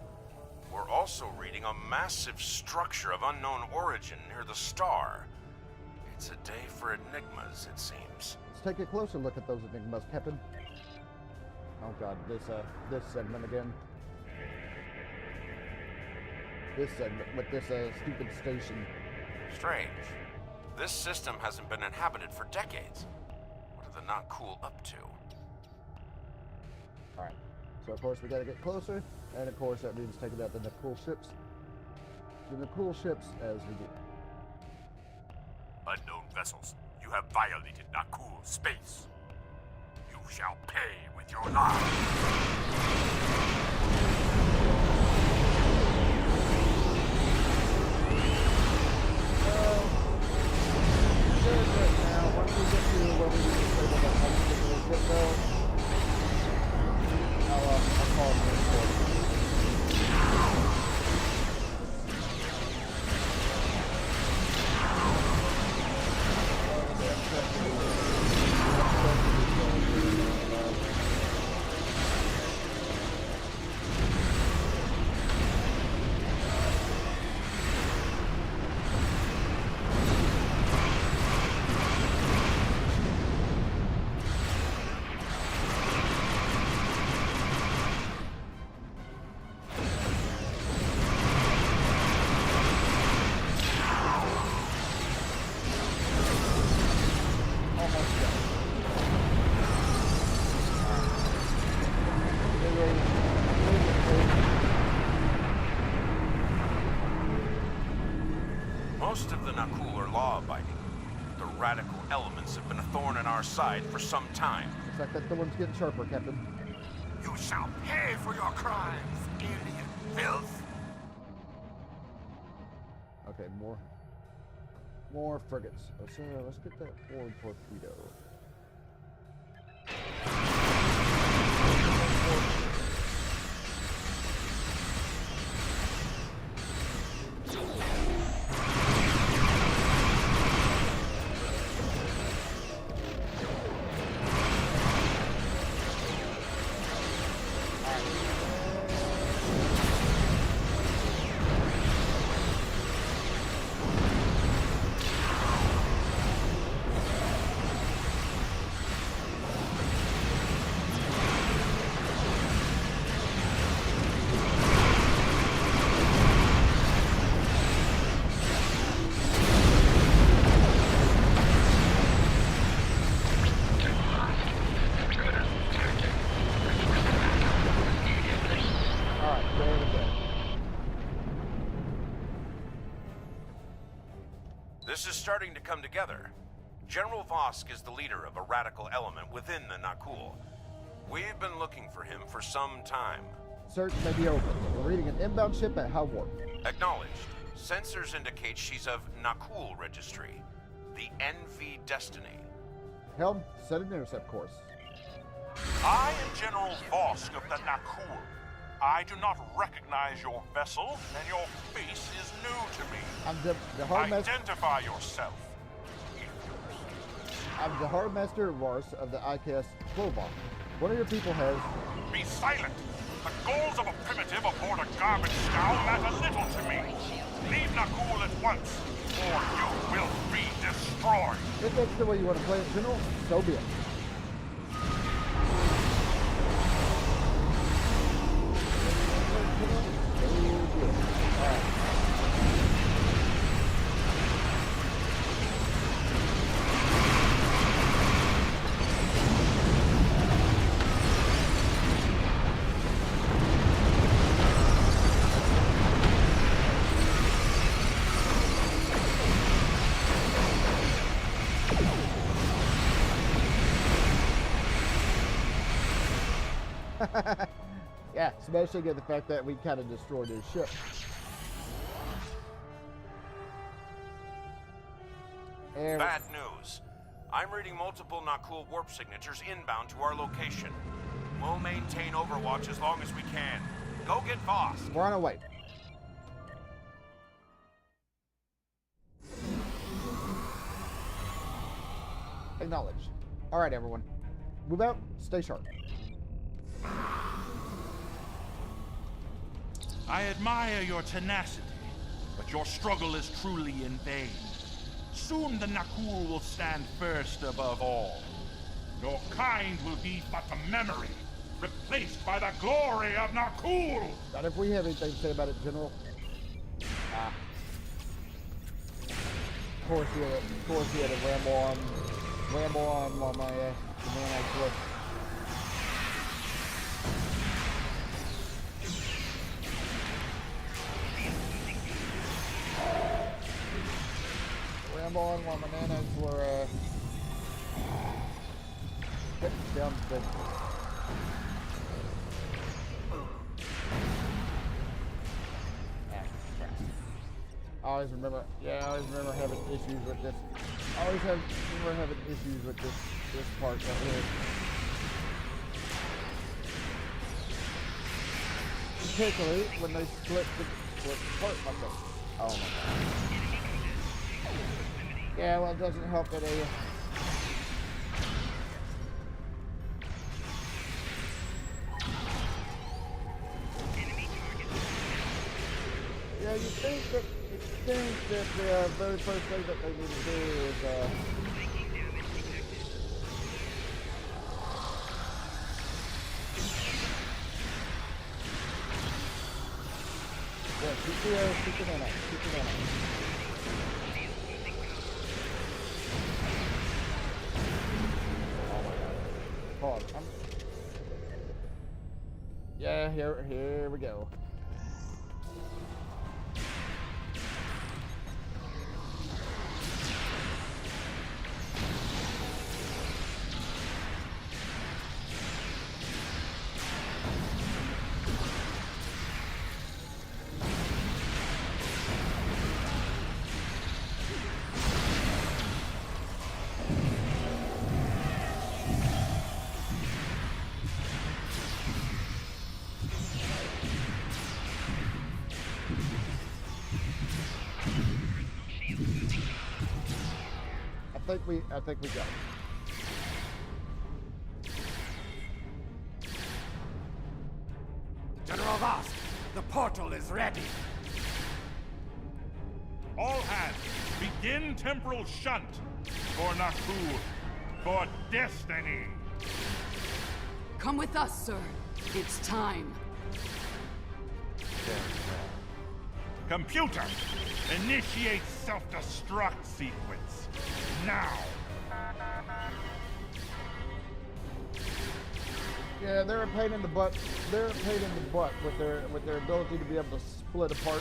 We're also reading a massive structure of unknown origin near the star. It's a day for enigmas, it seems. Let's take a closer look at those enigmas, Captain. Oh god, this segment again. This segment with this stupid station. Strange. This system hasn't been inhabited for decades. What are the Nakul up to? Alright, so of course we gotta get closer, and of course that means taking out the Nakul ships. The Nakul ships as we do. Unknown vessels, you have violated Nakul space. You shall pay with your lives. law-abiding. The radical elements have been a thorn in our side for some time. Looks like that thorn's getting sharper, Captain. You shall pay for your crimes, alien filth! Okay, more frigates. So let's get that forward torpedo. This is starting to come together. General Vosk is the leader of a radical element within the Nakul. We've been looking for him for some time. Search may be open. We're reading an inbound ship at high warp. Acknowledged. Sensors indicate she's of Nakul registry. The NV Destiny. Helm, set an intercept course. I am General Vosk of the Nakul. I do not recognize your vessel, and your face is new to me. I'm the Hardmaster. Identify yourself. I'm the Hardmaster Vars of the IKS Qapla. One of your people has... Be silent! The goals of a primitive aboard a garbage scow matter little to me. Leave Nakul at once, or you will be destroyed. If that's the way you want to play it, General, so be it. Yeah, especially given the fact that we kind of destroyed his ship. Bad news. I'm reading multiple Nakul warp signatures inbound to our location. We'll maintain Overwatch as long as we can. Go get Vosk. We're on our way. Acknowledge. All right, everyone. Move out. Stay sharp. I admire your tenacity, but your struggle is truly in vain. Soon the Nakul will stand first above all. Your kind will be but a memory, replaced by the glory of Nakul! Not if we have anything to say about it, General. Of course he had to ramble on while my man actually... Ramble on while my nanas were, down the... I always remember having issues with this. I always remember having issues with this part right here. Particularly when they split part my thing. Oh my god. Yeah, well, it doesn't help that yeah, you think that the very first thing that they need to do is yeah, keep the mana. Hold on. Yeah, here we go. think we got it. General Voss, the portal is ready. All hands, begin temporal shunt for Nakul, for destiny. Come with us, sir. It's time. Computer, initiate self-destruct sequence. Now. Yeah, they're a pain in the butt. They're a pain in the butt with their ability to be able to split apart.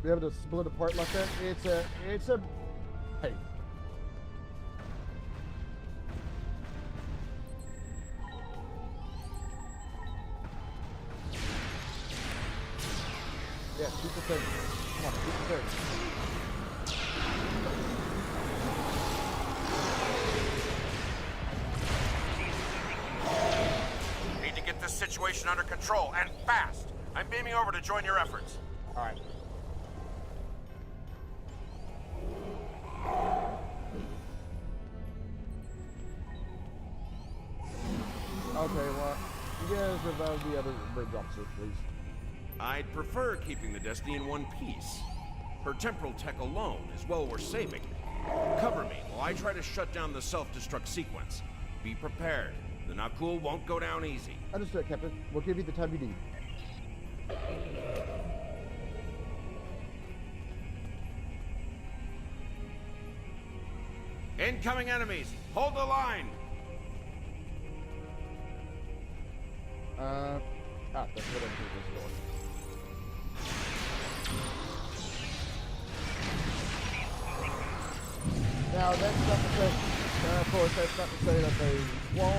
Be able to split apart like that. It's a hey. Yeah, shoot the thing. Come on, shoot the thing. Need to get this situation under control, and fast. I'm beaming over to join your efforts. All right. Okay, well, you guys revive the other bridge officer, please. I'd prefer keeping the Destiny in one piece. Her temporal tech alone is well worth saving. Cover me while I try to shut down the self-destruct sequence. Be prepared. The Nakul won't go down easy. Understood, Captain. We'll give you the time you need. Incoming enemies! Hold the line! That's what I'm through this door. Now, that's not to say, of course, that's not to say that they won't,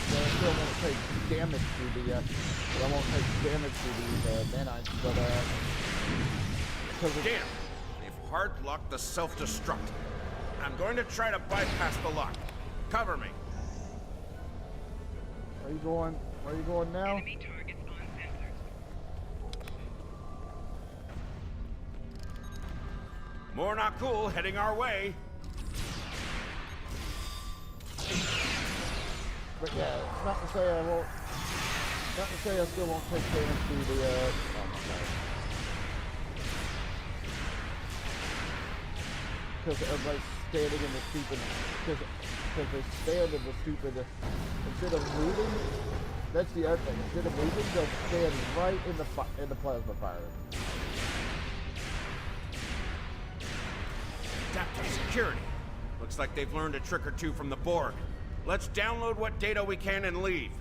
they're still going to take damage to the, they won't take damage to these nanites, but, Damn! They've hard-locked the self-destruct. I'm going to try to bypass the lock. Cover me. Where are you going now? More Nakul heading our way. But yeah, it's not to say I won't, not to say I still won't take damage to the, oh my god. Because everybody's standing in the stupid, because they stand in the stupid, instead of moving, that's the other thing, instead of moving, they'll stand right in the plasma fire. Adaptive security. Looks like they've learned a trick or two from the Borg. Let's download what data we can and leave.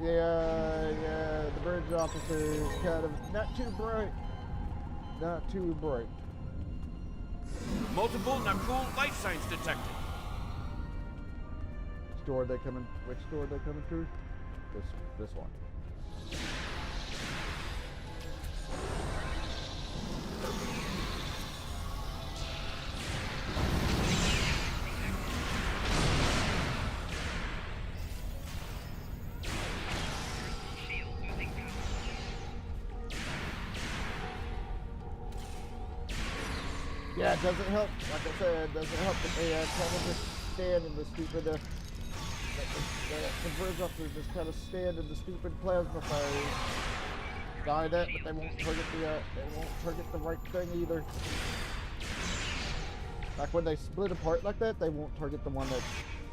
Yeah, the bridge officer is kind of not too bright. Not too bright. Multiple Nakul life signs detected. Which door are they coming through? This one. Yeah, it doesn't help. Like I said, it doesn't help that they kind of just stand in the stupid. The bridge officers just kind of stand in the stupid plasma fires. Die that, but they won't target the right thing either. Like when they split apart like that, they won't target the one that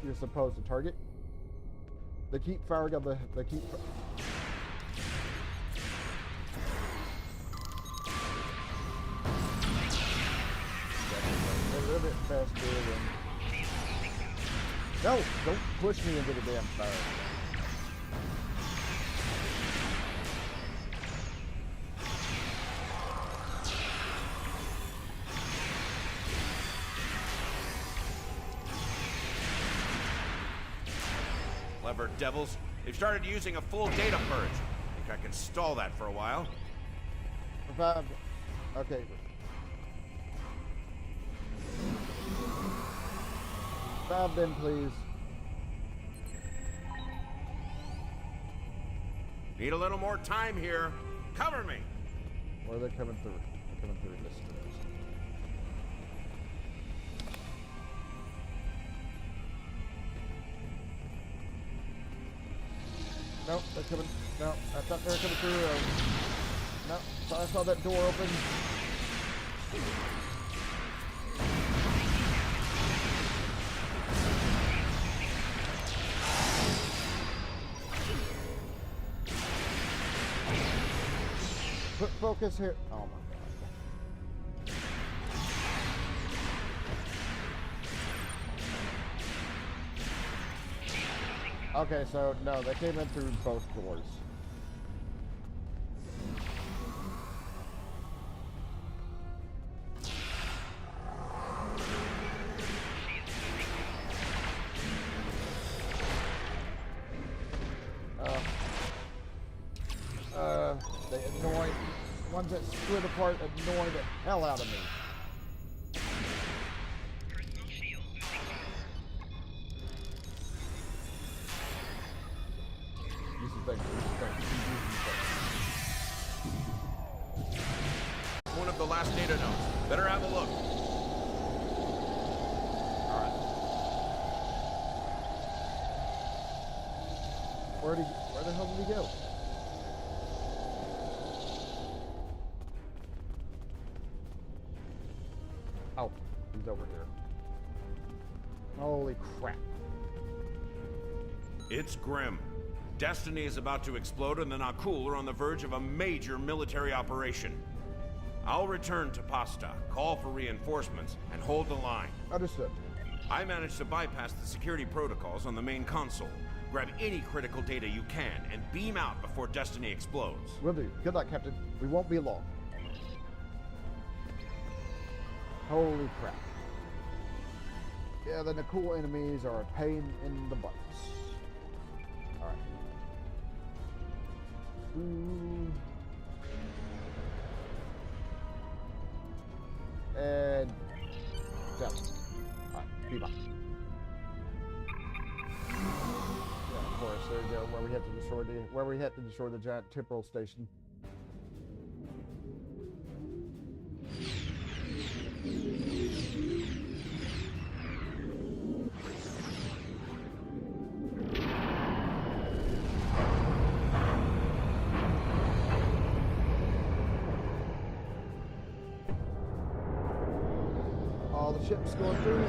you're supposed to target. They keep firing on the. A little bit faster than... No! Don't push me into the damn fire. Clever devils. They've started using a full data purge. Think I can stall that for a while. Okay. Bob, then, please. Need a little more time here. Cover me. Where are they coming through? They're coming through this direction. No, they're coming. No, I thought they were coming through. No, so I saw that door open. Put focus here. Oh my god. Okay, so no, they came in through both doors. They annoy ones that split apart annoy the hell out of me. Use the thing. One of the last data nodes. Better have a look. Alright. Where the hell did he go? Oh, he's over here. Holy crap. It's grim. Destiny is about to explode and the Na'Kul are on the verge of a major military operation. I'll return to Pasta, call for reinforcements, and hold the line. Understood. I managed to bypass the security protocols on the main console. Grab any critical data you can and beam out before Destiny explodes. Will do. Good luck, Captain. We won't be long. Holy crap. Yeah, the Na'Kul enemies are a pain in the butt. Alright. And jump. Alright, be back. Yeah, of course, there we go, where we have to destroy the giant temporal station. All the ships going through.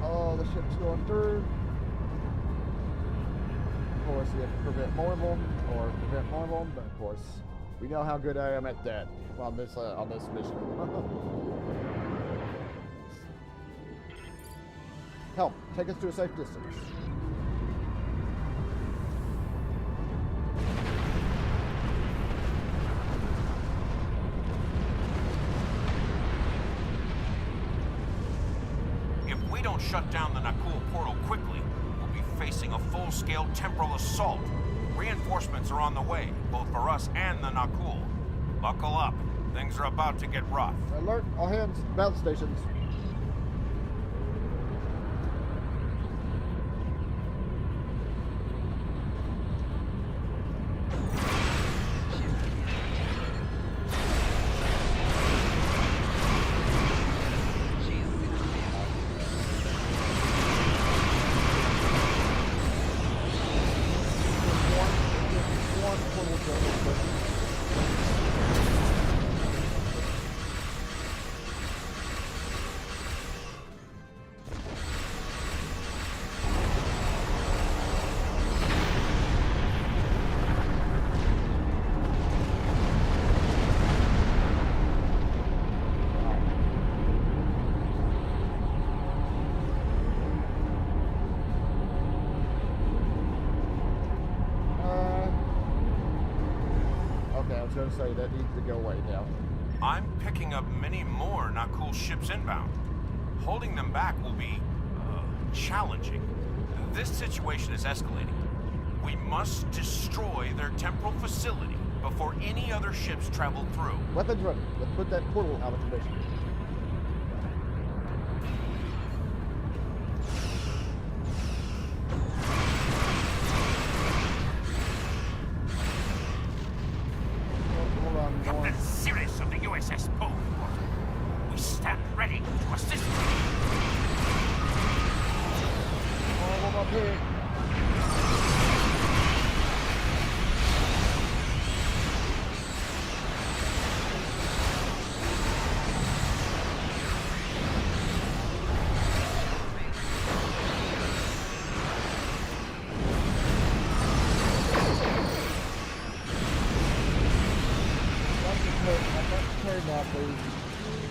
All the ships going through. Of course, you have to prevent more of them, but of course, we know how good I am at that on this mission. Help, take us to a safe distance. Shut down the Na'Kul portal quickly, we'll be facing a full-scale temporal assault. Reinforcements are on the way, both for us and the Na'Kul. Buckle up. Things are about to get rough. Alert, all hands, battle stations. Going to say that needs to go away now. I'm picking up many more Na'Kul ships inbound. Holding them back will be challenging. This situation is escalating. We must destroy their temporal facility before any other ships travel through. Weapons ready. Let's put that portal out of commission. to assist you. Oh, I'm up here. Now, please.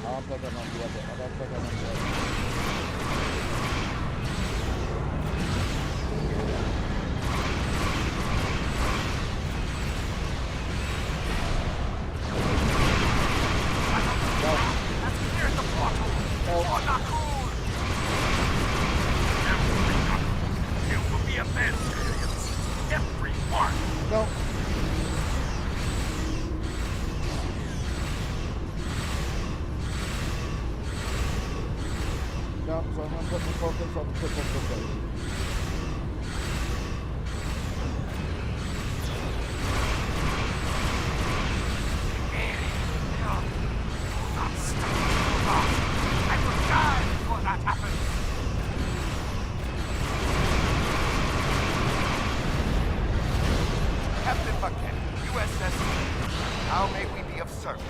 I don't think I'm gonna be able to. I don't think I'm gonna be able to. Let's clear the portal. For Nakul. There will be events, aliens. Everyone. No. No, so I'm gonna put my focus on the triple fixation. I will die before that happens. Captain Bucket, USS. How may we be of service?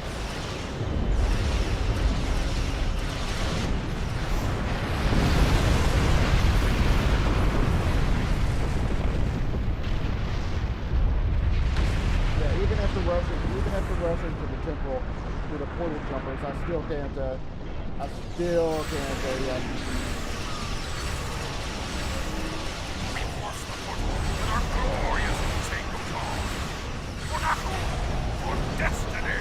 Even after rushing to the temple with the portal jumpers, I still can't, We force the portal with our glorious Tango Tall. For Nakul, for destiny!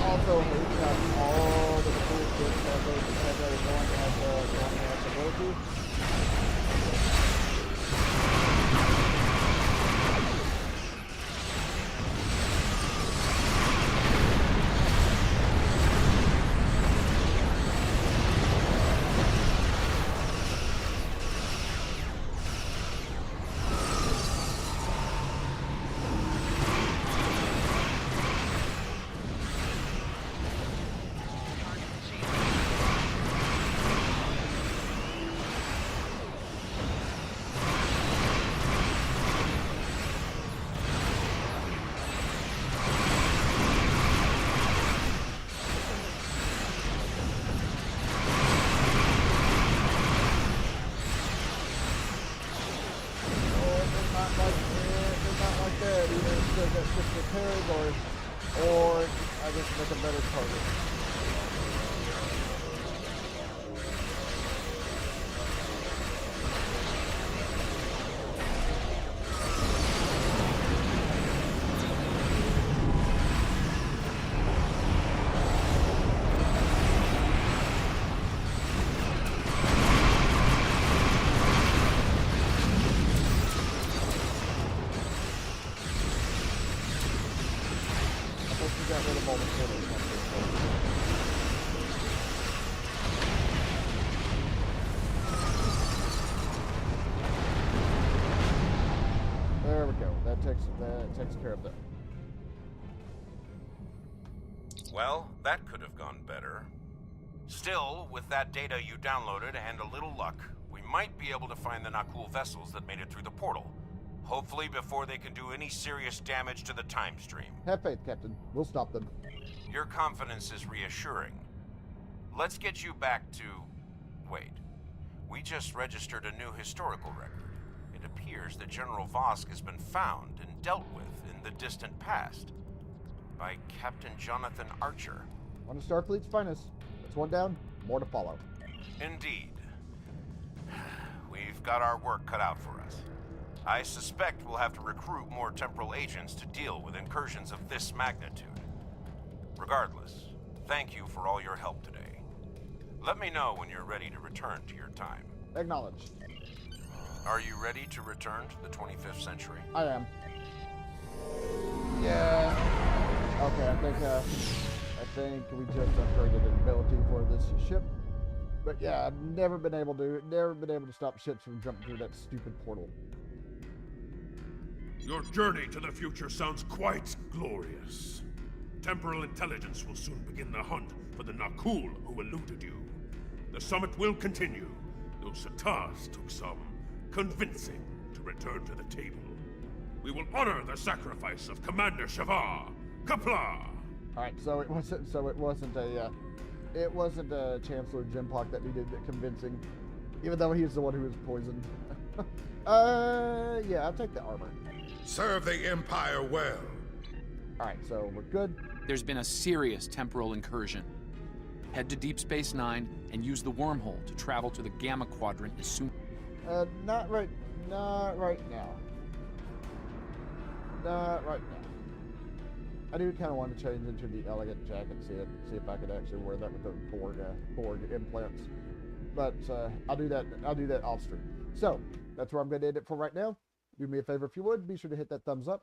Also, we've got all the bullshit that are going at the ability. Just repaired or I guess make a better target. Got rid of all the portals. There we go. That takes care of that. Well, that could have gone better. Still, with that data you downloaded and a little luck, we might be able to find the Nakul vessels that made it through the portal. Hopefully before they can do any serious damage to the time stream. Have faith, Captain. We'll stop them. Your confidence is reassuring. Let's get you back to... Wait. We just registered a new historical record. It appears that General Vosk has been found and dealt with in the distant past by Captain Jonathan Archer. One of Starfleet's finest. That's one down, more to follow. Indeed. We've got our work cut out for us. I suspect we'll have to recruit more temporal agents to deal with incursions of this magnitude. Regardless, thank you for all your help today. Let me know when you're ready to return to your time. Acknowledged. Are you ready to return to the 25th century? I am. Yeah. Okay, I think we just upgraded an ability for this ship. But yeah, I've never been able to stop ships from jumping through that stupid portal. Your journey to the future sounds quite glorious. Temporal intelligence will soon begin the hunt for the Nakul who eluded you. The summit will continue, though Sataz took some convincing to return to the table. We will honor the sacrifice of Commander Shavar, Qapla. Alright, so it wasn't a Chancellor Jimpock that needed convincing, even though he's the one who was poisoned. Yeah, I'll take the armor. Serve the Empire well. Alright, so we're good. There's been a serious temporal incursion. Head to Deep Space Nine and use the wormhole to travel to the Gamma Quadrant as soon... Not right now. Not right now. I do kind of want to change into the elegant jacket, see if I could actually wear that with the Borg implants. But I'll do that off stream. So that's where I'm going to end it for right now. Do me a favor if you would, be sure to hit that thumbs up.